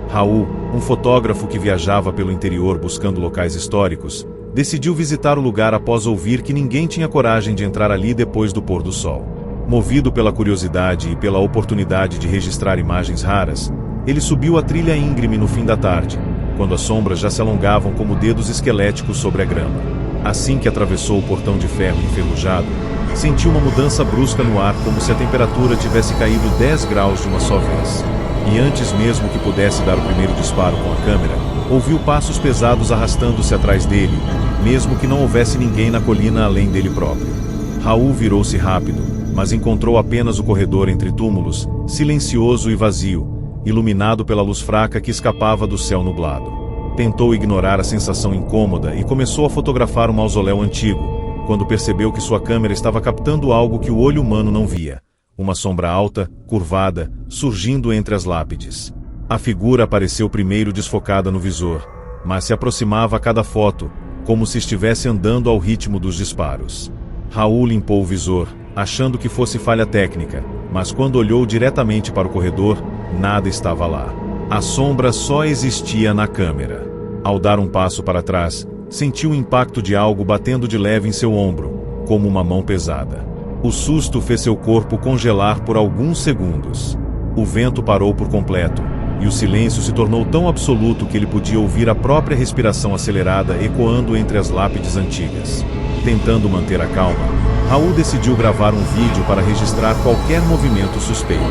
Raul, um fotógrafo que viajava pelo interior buscando locais históricos, decidiu visitar o lugar após ouvir que ninguém tinha coragem de entrar ali depois do pôr do sol. Movido pela curiosidade e pela oportunidade de registrar imagens raras, ele subiu a trilha íngreme no fim da tarde, quando as sombras já se alongavam como dedos esqueléticos sobre a grama. Assim que atravessou o portão de ferro enferrujado, sentiu uma mudança brusca no ar como se a temperatura tivesse caído 10 graus de uma só vez. E antes mesmo que pudesse dar o primeiro disparo com a câmera, ouviu passos pesados arrastando-se atrás dele, mesmo que não houvesse ninguém na colina além dele próprio. Raul virou-se rápido, mas encontrou apenas o corredor entre túmulos, silencioso e vazio, iluminado pela luz fraca que escapava do céu nublado. Tentou ignorar a sensação incômoda e começou a fotografar o mausoléu antigo, quando percebeu que sua câmera estava captando algo que o olho humano não via. Uma sombra alta, curvada, surgindo entre as lápides. A figura apareceu primeiro desfocada no visor, mas se aproximava a cada foto, como se estivesse andando ao ritmo dos disparos. Raul limpou o visor, achando que fosse falha técnica, mas quando olhou diretamente para o corredor, nada estava lá. A sombra só existia na câmera. Ao dar um passo para trás, sentiu o impacto de algo batendo de leve em seu ombro, como uma mão pesada. O susto fez seu corpo congelar por alguns segundos. O vento parou por completo, e o silêncio se tornou tão absoluto que ele podia ouvir a própria respiração acelerada ecoando entre as lápides antigas. Tentando manter a calma, Raul decidiu gravar um vídeo para registrar qualquer movimento suspeito.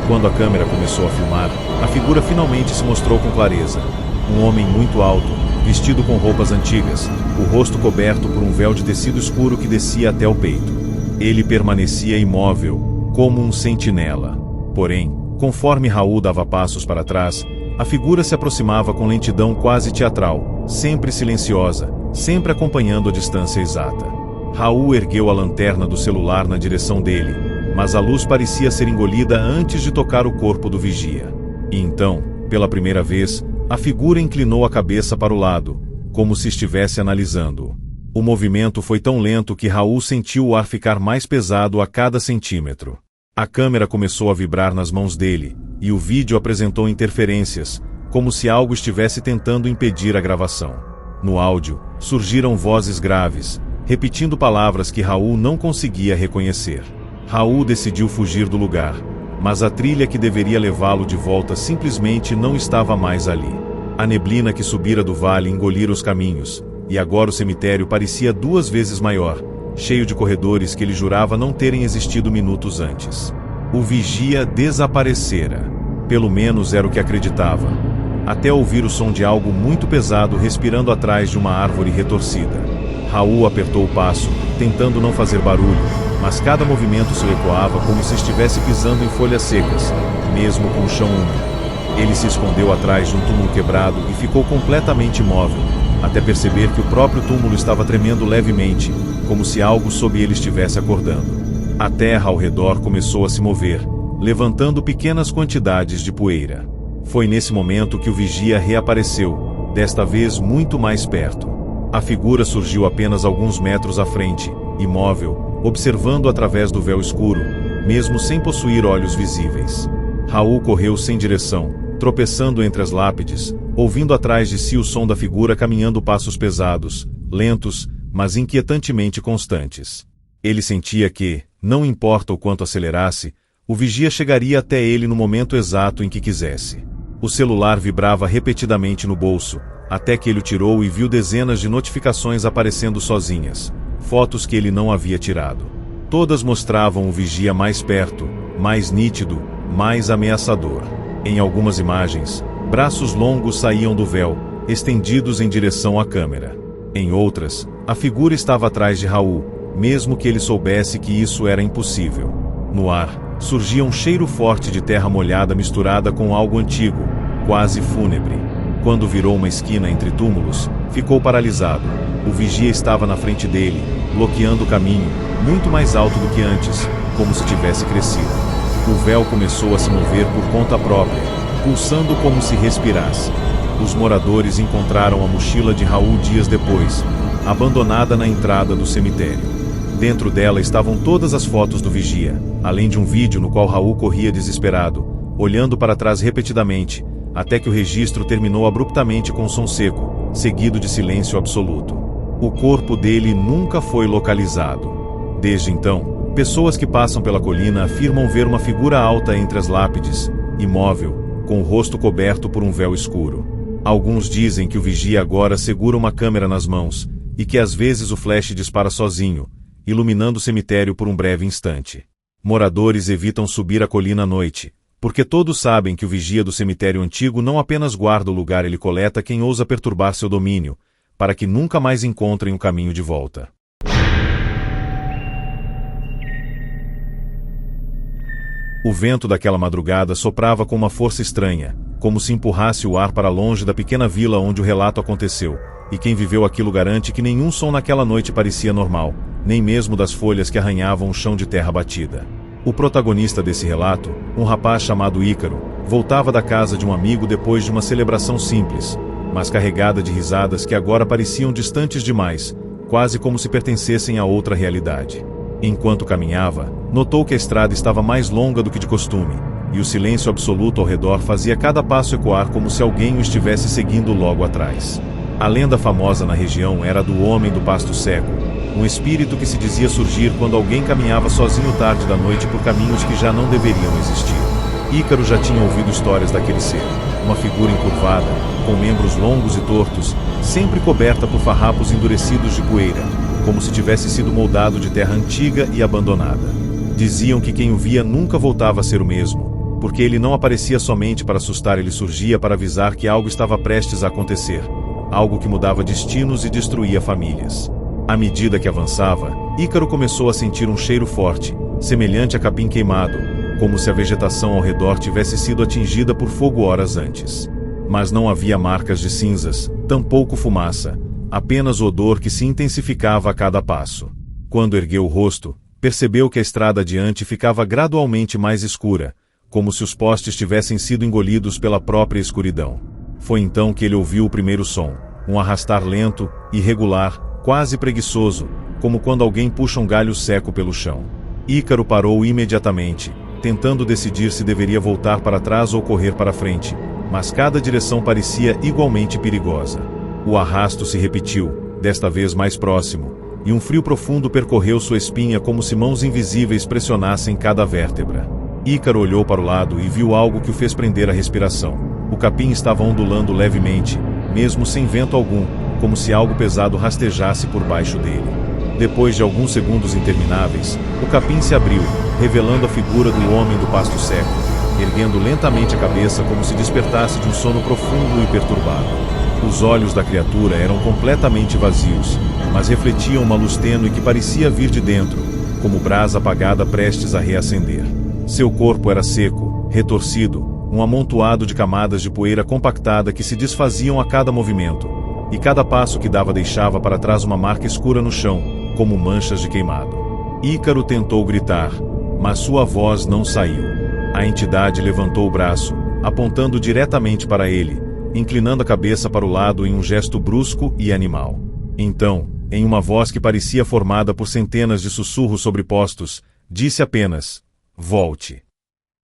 Quando a câmera começou a filmar, a figura finalmente se mostrou com clareza. Um homem muito alto, vestido com roupas antigas, o rosto coberto por um véu de tecido escuro que descia até o peito. Ele permanecia imóvel, como um sentinela. Porém, conforme Raul dava passos para trás, a figura se aproximava com lentidão quase teatral, sempre silenciosa, sempre acompanhando a distância exata. Raul ergueu a lanterna do celular na direção dele, mas a luz parecia ser engolida antes de tocar o corpo do vigia. E então, pela primeira vez, a figura inclinou a cabeça para o lado, como se estivesse analisando-o. O movimento foi tão lento que Raul sentiu o ar ficar mais pesado a cada centímetro. A câmera começou a vibrar nas mãos dele, e o vídeo apresentou interferências, como se algo estivesse tentando impedir a gravação. No áudio, surgiram vozes graves, repetindo palavras que Raul não conseguia reconhecer. Raul decidiu fugir do lugar, mas a trilha que deveria levá-lo de volta simplesmente não estava mais ali. A neblina que subira do vale engolira os caminhos, e agora o cemitério parecia 2 vezes maior, cheio de corredores que ele jurava não terem existido minutos antes. O vigia desaparecera. Pelo menos era o que acreditava, até ouvir o som de algo muito pesado respirando atrás de uma árvore retorcida. Raul apertou o passo, tentando não fazer barulho, mas cada movimento se ecoava como se estivesse pisando em folhas secas, mesmo com o chão úmido. Ele se escondeu atrás de um túmulo quebrado e ficou completamente imóvel, até perceber que o próprio túmulo estava tremendo levemente, como se algo sob ele estivesse acordando. A terra ao redor começou a se mover, levantando pequenas quantidades de poeira. Foi nesse momento que o vigia reapareceu, desta vez muito mais perto. A figura surgiu apenas alguns metros à frente, imóvel, observando através do véu escuro, mesmo sem possuir olhos visíveis. Raul correu sem direção, tropeçando entre as lápides, ouvindo atrás de si o som da figura caminhando passos pesados, lentos, mas inquietantemente constantes. Ele sentia que, não importa o quanto acelerasse, o vigia chegaria até ele no momento exato em que quisesse. O celular vibrava repetidamente no bolso, até que ele o tirou e viu dezenas de notificações aparecendo sozinhas, fotos que ele não havia tirado. Todas mostravam o vigia mais perto, mais nítido, mais ameaçador. Em algumas imagens, braços longos saíam do véu, estendidos em direção à câmera. Em outras, a figura estava atrás de Raul, mesmo que ele soubesse que isso era impossível. No ar, surgia um cheiro forte de terra molhada misturada com algo antigo, quase fúnebre. Quando virou uma esquina entre túmulos, ficou paralisado. O vigia estava na frente dele, bloqueando o caminho, muito mais alto do que antes, como se tivesse crescido. O véu começou a se mover por conta própria, pulsando como se respirasse. Os moradores encontraram a mochila de Raul dias depois, abandonada na entrada do cemitério. Dentro dela estavam todas as fotos do vigia, além de um vídeo no qual Raul corria desesperado, olhando para trás repetidamente, até que o registro terminou abruptamente com um som seco, seguido de silêncio absoluto. O corpo dele nunca foi localizado. Desde então, pessoas que passam pela colina afirmam ver uma figura alta entre as lápides, imóvel, com o rosto coberto por um véu escuro. Alguns dizem que o vigia agora segura uma câmera nas mãos, e que às vezes o flash dispara sozinho, iluminando o cemitério por um breve instante. Moradores evitam subir a colina à noite, porque todos sabem que o vigia do cemitério antigo não apenas guarda o lugar, ele coleta quem ousa perturbar seu domínio, para que nunca mais encontrem o caminho de volta. O vento daquela madrugada soprava com uma força estranha, como se empurrasse o ar para longe da pequena vila onde o relato aconteceu, e quem viveu aquilo garante que nenhum som naquela noite parecia normal, nem mesmo das folhas que arranhavam o chão de terra batida. O protagonista desse relato, um rapaz chamado Ícaro, voltava da casa de um amigo depois de uma celebração simples, mas carregada de risadas que agora pareciam distantes demais, quase como se pertencessem a outra realidade. Enquanto caminhava, notou que a estrada estava mais longa do que de costume, e o silêncio absoluto ao redor fazia cada passo ecoar como se alguém o estivesse seguindo logo atrás. A lenda famosa na região era a do homem do pasto cego, um espírito que se dizia surgir quando alguém caminhava sozinho tarde da noite por caminhos que já não deveriam existir. Ícaro já tinha ouvido histórias daquele ser, uma figura encurvada, com membros longos e tortos, sempre coberta por farrapos endurecidos de poeira, como se tivesse sido moldado de terra antiga e abandonada. Diziam que quem o via nunca voltava a ser o mesmo, porque ele não aparecia somente para assustar, ele surgia para avisar que algo estava prestes a acontecer, algo que mudava destinos e destruía famílias. À medida que avançava, Ícaro começou a sentir um cheiro forte, semelhante a capim queimado, como se a vegetação ao redor tivesse sido atingida por fogo horas antes. Mas não havia marcas de cinzas, tampouco fumaça, apenas odor que se intensificava a cada passo. Quando ergueu o rosto, percebeu que a estrada adiante ficava gradualmente mais escura, como se os postes tivessem sido engolidos pela própria escuridão. Foi então que ele ouviu o primeiro som, um arrastar lento, irregular, quase preguiçoso, como quando alguém puxa um galho seco pelo chão. Ícaro parou imediatamente, tentando decidir se deveria voltar para trás ou correr para frente, mas cada direção parecia igualmente perigosa. O arrasto se repetiu, desta vez mais próximo, e um frio profundo percorreu sua espinha como se mãos invisíveis pressionassem cada vértebra. Ícaro olhou para o lado e viu algo que o fez prender a respiração. O capim estava ondulando levemente, mesmo sem vento algum, como se algo pesado rastejasse por baixo dele. Depois de alguns segundos intermináveis, o capim se abriu, revelando a figura do homem do pasto seco, erguendo lentamente a cabeça como se despertasse de um sono profundo e perturbado. Os olhos da criatura eram completamente vazios, mas refletiam uma luz tênue que parecia vir de dentro, como brasa apagada prestes a reacender. Seu corpo era seco, retorcido, um amontoado de camadas de poeira compactada que se desfaziam a cada movimento, e cada passo que dava deixava para trás uma marca escura no chão, como manchas de queimado. Ícaro tentou gritar, mas sua voz não saiu. A entidade levantou o braço, apontando diretamente para ele, inclinando a cabeça para o lado em um gesto brusco e animal. Então, em uma voz que parecia formada por centenas de sussurros sobrepostos, disse apenas: "Volte."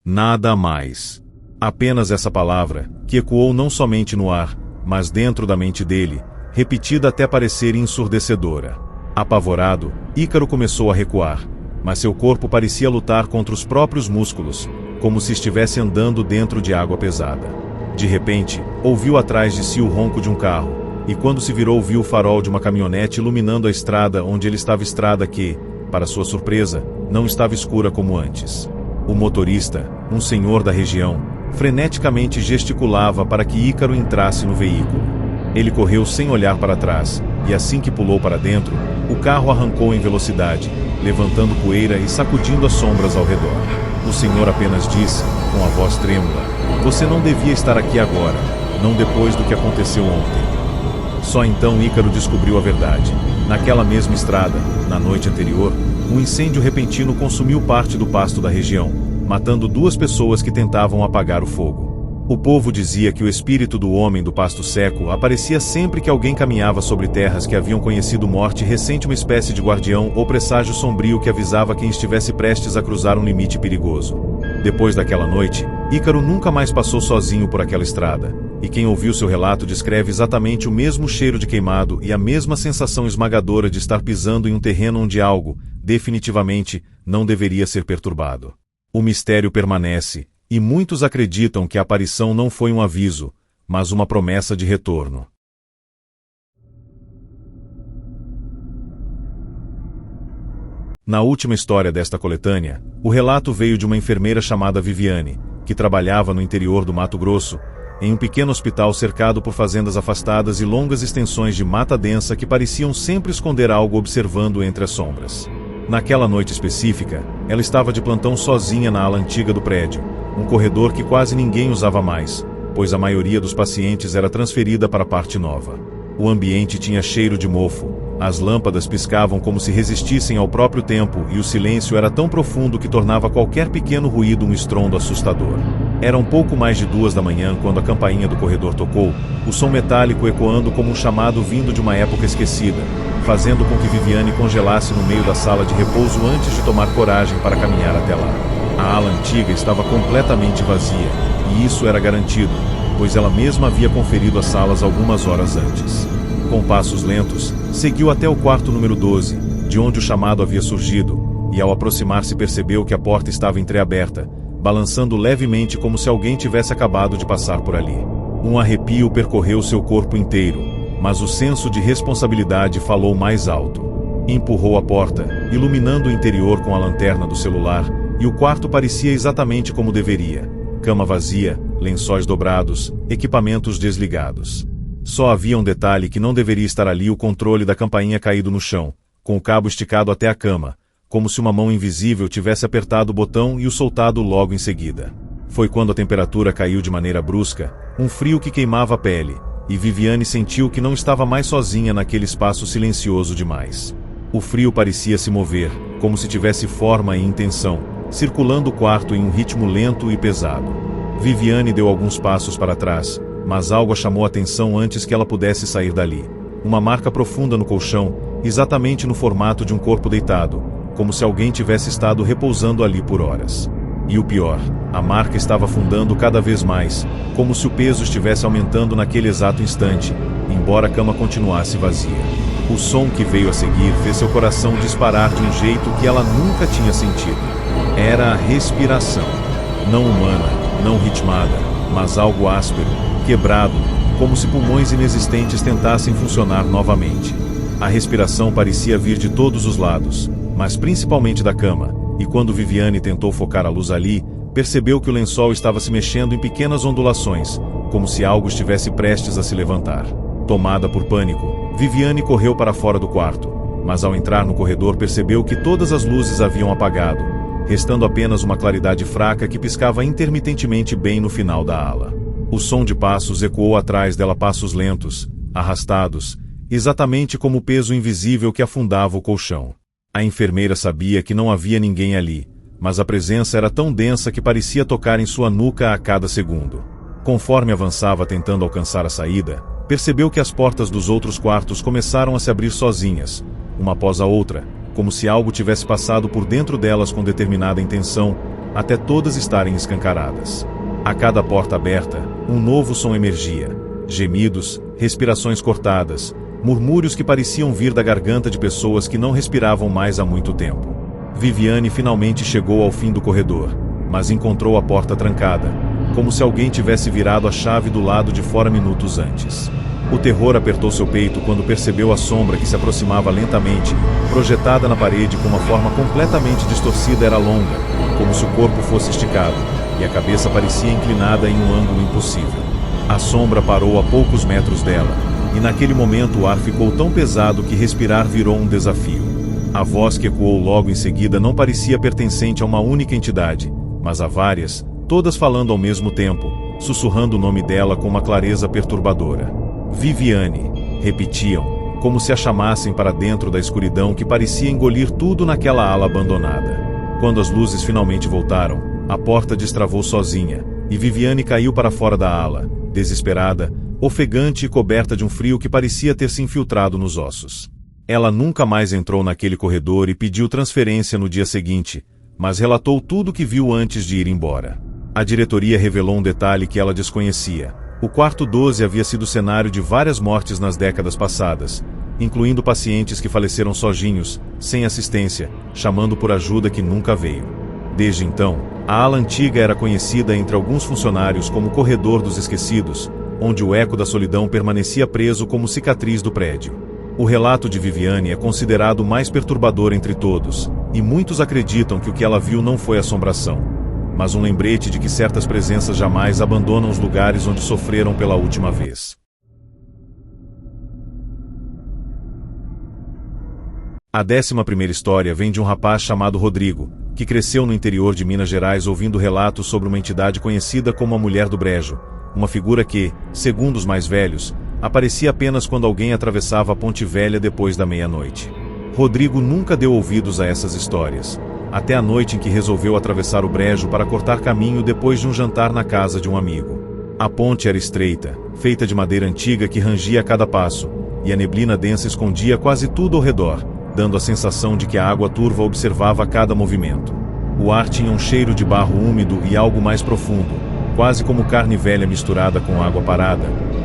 Nada mais. Apenas essa palavra, que ecoou não somente no ar, mas dentro da mente dele, repetida até parecer ensurdecedora. Apavorado, Ícaro começou a recuar, mas seu corpo parecia lutar contra os próprios músculos, como se estivesse andando dentro de água pesada. De repente, ouviu atrás de si o ronco de um carro, e quando se virou viu o farol de uma caminhonete iluminando a estrada onde ele estava, estrada que, para sua surpresa, não estava escura como antes. O motorista, um senhor da região, freneticamente gesticulava para que Ícaro entrasse no veículo. Ele correu sem olhar para trás, e assim que pulou para dentro, o carro arrancou em velocidade, levantando poeira e sacudindo as sombras ao redor. O senhor apenas disse, com a voz trêmula: "Você não devia estar aqui agora, não depois do que aconteceu ontem." Só então Ícaro descobriu a verdade. Naquela mesma estrada, na noite anterior, um incêndio repentino consumiu parte do pasto da região, matando 2 pessoas que tentavam apagar o fogo. O povo dizia que o espírito do homem do pasto seco aparecia sempre que alguém caminhava sobre terras que haviam conhecido morte recente, uma espécie de guardião ou presságio sombrio que avisava quem estivesse prestes a cruzar um limite perigoso. Depois daquela noite, Ícaro nunca mais passou sozinho por aquela estrada, e quem ouviu seu relato descreve exatamente o mesmo cheiro de queimado e a mesma sensação esmagadora de estar pisando em um terreno onde algo, definitivamente, não deveria ser perturbado. O mistério permanece, e muitos acreditam que a aparição não foi um aviso, mas uma promessa de retorno. Na última história desta coletânea, o relato veio de uma enfermeira chamada Viviane, que trabalhava no interior do Mato Grosso, em um pequeno hospital cercado por fazendas afastadas e longas extensões de mata densa que pareciam sempre esconder algo observando entre as sombras. Naquela noite específica, ela estava de plantão sozinha na ala antiga do prédio, um corredor que quase ninguém usava mais, pois a maioria dos pacientes era transferida para a parte nova. O ambiente tinha cheiro de mofo, as lâmpadas piscavam como se resistissem ao próprio tempo e o silêncio era tão profundo que tornava qualquer pequeno ruído um estrondo assustador. Era um pouco mais de 2 da manhã quando a campainha do corredor tocou, o som metálico ecoando como um chamado vindo de uma época esquecida, fazendo com que Viviane congelasse no meio da sala de repouso antes de tomar coragem para caminhar até lá. A ala antiga estava completamente vazia, e isso era garantido, pois ela mesma havia conferido as salas algumas horas antes. Com passos lentos, seguiu até o quarto número 12, de onde o chamado havia surgido, e ao aproximar-se percebeu que a porta estava entreaberta, balançando levemente como se alguém tivesse acabado de passar por ali. Um arrepio percorreu seu corpo inteiro, mas o senso de responsabilidade falou mais alto. Empurrou a porta, iluminando o interior com a lanterna do celular, e o quarto parecia exatamente como deveria. Cama vazia, lençóis dobrados, equipamentos desligados. Só havia um detalhe que não deveria estar ali: o controle da campainha caído no chão, com o cabo esticado até a cama, como se uma mão invisível tivesse apertado o botão e o soltado logo em seguida. Foi quando a temperatura caiu de maneira brusca, um frio que queimava a pele, e Viviane sentiu que não estava mais sozinha naquele espaço silencioso demais. O frio parecia se mover, como se tivesse forma e intenção, circulando o quarto em um ritmo lento e pesado. Viviane deu alguns passos para trás, mas algo a chamou a atenção antes que ela pudesse sair dali. Uma marca profunda no colchão, exatamente no formato de um corpo deitado, como se alguém tivesse estado repousando ali por horas. E o pior, a marca estava afundando cada vez mais, como se o peso estivesse aumentando naquele exato instante, embora a cama continuasse vazia. O som que veio a seguir fez seu coração disparar de um jeito que ela nunca tinha sentido. Era a respiração. Não humana, não ritmada, mas algo áspero, quebrado, como se pulmões inexistentes tentassem funcionar novamente. A respiração parecia vir de todos os lados, mas principalmente da cama, e quando Viviane tentou focar a luz ali, percebeu que o lençol estava se mexendo em pequenas ondulações, como se algo estivesse prestes a se levantar. Tomada por pânico, Viviane correu para fora do quarto, mas ao entrar no corredor percebeu que todas as luzes haviam apagado, restando apenas uma claridade fraca que piscava intermitentemente bem no final da ala. O som de passos ecoou atrás dela, passos lentos, arrastados, exatamente como o peso invisível que afundava o colchão. A enfermeira sabia que não havia ninguém ali, mas a presença era tão densa que parecia tocar em sua nuca a cada segundo. Conforme avançava tentando alcançar a saída, percebeu que as portas dos outros quartos começaram a se abrir sozinhas, uma após a outra, como se algo tivesse passado por dentro delas com determinada intenção, até todas estarem escancaradas. A cada porta aberta, um novo som emergia: gemidos, respirações cortadas, murmúrios que pareciam vir da garganta de pessoas que não respiravam mais há muito tempo. Viviane finalmente chegou ao fim do corredor, mas encontrou a porta trancada, como se alguém tivesse virado a chave do lado de fora minutos antes. O terror apertou seu peito quando percebeu a sombra que se aproximava lentamente, projetada na parede com uma forma completamente distorcida. Era longa, como se o corpo fosse esticado, e a cabeça parecia inclinada em um ângulo impossível. A sombra parou a poucos metros dela, e naquele momento o ar ficou tão pesado que respirar virou um desafio. A voz que ecoou logo em seguida não parecia pertencente a uma única entidade, mas a várias, todas falando ao mesmo tempo, sussurrando o nome dela com uma clareza perturbadora. Viviane, repetiam, como se a chamassem para dentro da escuridão que parecia engolir tudo naquela ala abandonada. Quando as luzes finalmente voltaram, a porta destravou sozinha, e Viviane caiu para fora da ala, desesperada, ofegante e coberta de um frio que parecia ter se infiltrado nos ossos. Ela nunca mais entrou naquele corredor e pediu transferência no dia seguinte, mas relatou tudo o que viu antes de ir embora. A diretoria revelou um detalhe que ela desconhecia. O quarto 12 havia sido cenário de várias mortes nas décadas passadas, incluindo pacientes que faleceram sozinhos, sem assistência, chamando por ajuda que nunca veio. Desde então, a ala antiga era conhecida entre alguns funcionários como Corredor dos Esquecidos, onde o eco da solidão permanecia preso como cicatriz do prédio. O relato de Viviane é considerado o mais perturbador entre todos, e muitos acreditam que o que ela viu não foi assombração, mas um lembrete de que certas presenças jamais abandonam os lugares onde sofreram pela última vez. A 11ª história vem de um rapaz chamado Rodrigo, que cresceu no interior de Minas Gerais ouvindo relatos sobre uma entidade conhecida como a Mulher do Brejo, uma figura que, segundo os mais velhos, aparecia apenas quando alguém atravessava a Ponte Velha depois da meia-noite. Rodrigo nunca deu ouvidos a essas histórias, até a noite em que resolveu atravessar o brejo para cortar caminho depois de um jantar na casa de um amigo. A ponte era estreita, feita de madeira antiga que rangia a cada passo, e a neblina densa escondia quase tudo ao redor, dando a sensação de que a água turva observava cada movimento. O ar tinha um cheiro de barro úmido e algo mais profundo, quase como carne velha misturada com água parada,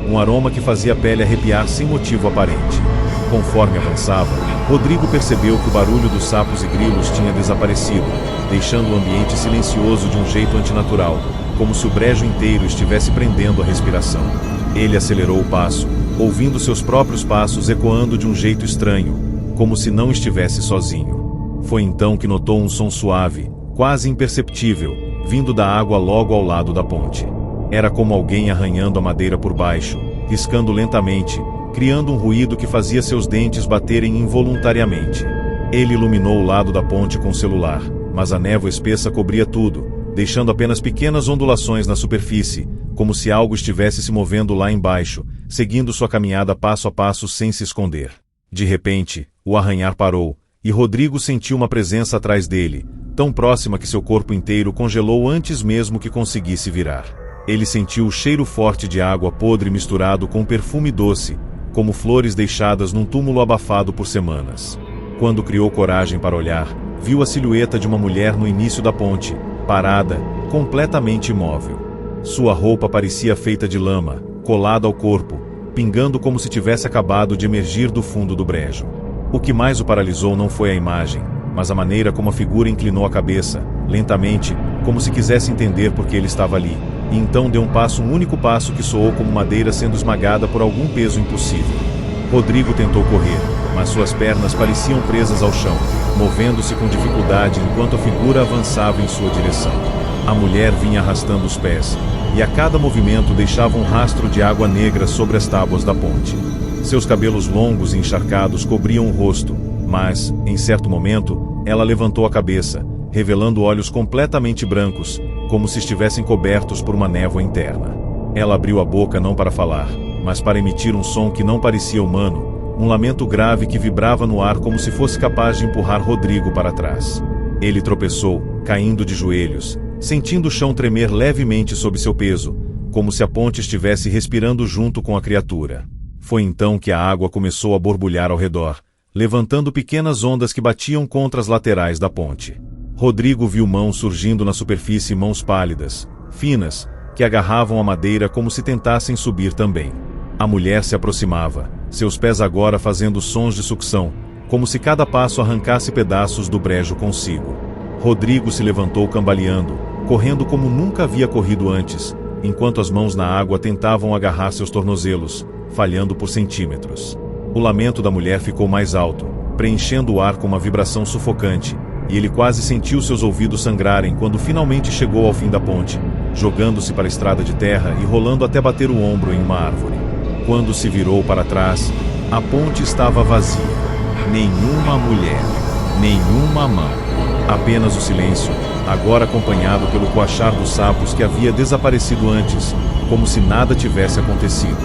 um aroma que fazia a pele arrepiar sem motivo aparente. Conforme avançava, Rodrigo percebeu que o barulho dos sapos e grilos tinha desaparecido, deixando o ambiente silencioso de um jeito antinatural, como se o brejo inteiro estivesse prendendo a respiração. Ele acelerou o passo, ouvindo seus próprios passos ecoando de um jeito estranho, como se não estivesse sozinho. Foi então que notou um som suave, quase imperceptível, vindo da água logo ao lado da ponte. Era como alguém arranhando a madeira por baixo, riscando lentamente, criando um ruído que fazia seus dentes baterem involuntariamente. Ele iluminou o lado da ponte com o celular, mas a névoa espessa cobria tudo, deixando apenas pequenas ondulações na superfície, como se algo estivesse se movendo lá embaixo, seguindo sua caminhada passo a passo sem se esconder. De repente, o arranhar parou, e Rodrigo sentiu uma presença atrás dele, tão próxima que seu corpo inteiro congelou antes mesmo que conseguisse virar. Ele sentiu o cheiro forte de água podre misturado com um perfume doce, como flores deixadas num túmulo abafado por semanas. Quando criou coragem para olhar, viu a silhueta de uma mulher no início da ponte, parada, completamente imóvel. Sua roupa parecia feita de lama, colada ao corpo, pingando como se tivesse acabado de emergir do fundo do brejo. O que mais o paralisou não foi a imagem, mas a maneira como a figura inclinou a cabeça, lentamente, como se quisesse entender por que ele estava ali, e então deu um único passo que soou como madeira sendo esmagada por algum peso impossível. Rodrigo tentou correr, mas suas pernas pareciam presas ao chão, movendo-se com dificuldade enquanto a figura avançava em sua direção. A mulher vinha arrastando os pés, e a cada movimento deixava um rastro de água negra sobre as tábuas da ponte. Seus cabelos longos e encharcados cobriam o rosto, mas, em certo momento, ela levantou a cabeça, revelando olhos completamente brancos, como se estivessem cobertos por uma névoa interna. Ela abriu a boca não para falar, mas para emitir um som que não parecia humano, um lamento grave que vibrava no ar como se fosse capaz de empurrar Rodrigo para trás. Ele tropeçou, caindo de joelhos, sentindo o chão tremer levemente sob seu peso, como se a ponte estivesse respirando junto com a criatura. Foi então que a água começou a borbulhar ao redor, levantando pequenas ondas que batiam contra as laterais da ponte. Rodrigo viu mãos surgindo na superfície, mãos pálidas, finas, que agarravam a madeira como se tentassem subir também. A mulher se aproximava, seus pés agora fazendo sons de sucção, como se cada passo arrancasse pedaços do brejo consigo. Rodrigo se levantou cambaleando, correndo como nunca havia corrido antes, enquanto as mãos na água tentavam agarrar seus tornozelos, falhando por centímetros. O lamento da mulher ficou mais alto, preenchendo o ar com uma vibração sufocante, e ele quase sentiu seus ouvidos sangrarem quando finalmente chegou ao fim da ponte, jogando-se para a estrada de terra e rolando até bater o ombro em uma árvore. Quando se virou para trás, a ponte estava vazia. Nenhuma mulher, nenhuma mão. Apenas o silêncio, agora acompanhado pelo coachar dos sapos que havia desaparecido antes, como se nada tivesse acontecido.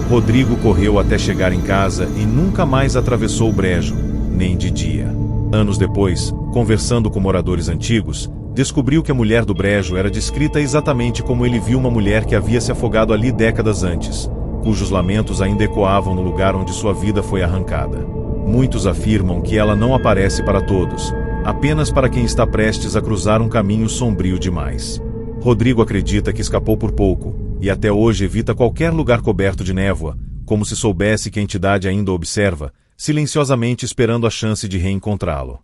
Rodrigo correu até chegar em casa e nunca mais atravessou o brejo, nem de dia. Anos depois, conversando com moradores antigos, descobriu que a mulher do brejo era descrita exatamente como ele viu uma mulher que havia se afogado ali décadas antes, cujos lamentos ainda ecoavam no lugar onde sua vida foi arrancada. Muitos afirmam que ela não aparece para todos, apenas para quem está prestes a cruzar um caminho sombrio demais. Rodrigo acredita que escapou por pouco, e até hoje evita qualquer lugar coberto de névoa, como se soubesse que a entidade ainda o observa, silenciosamente esperando a chance de reencontrá-lo.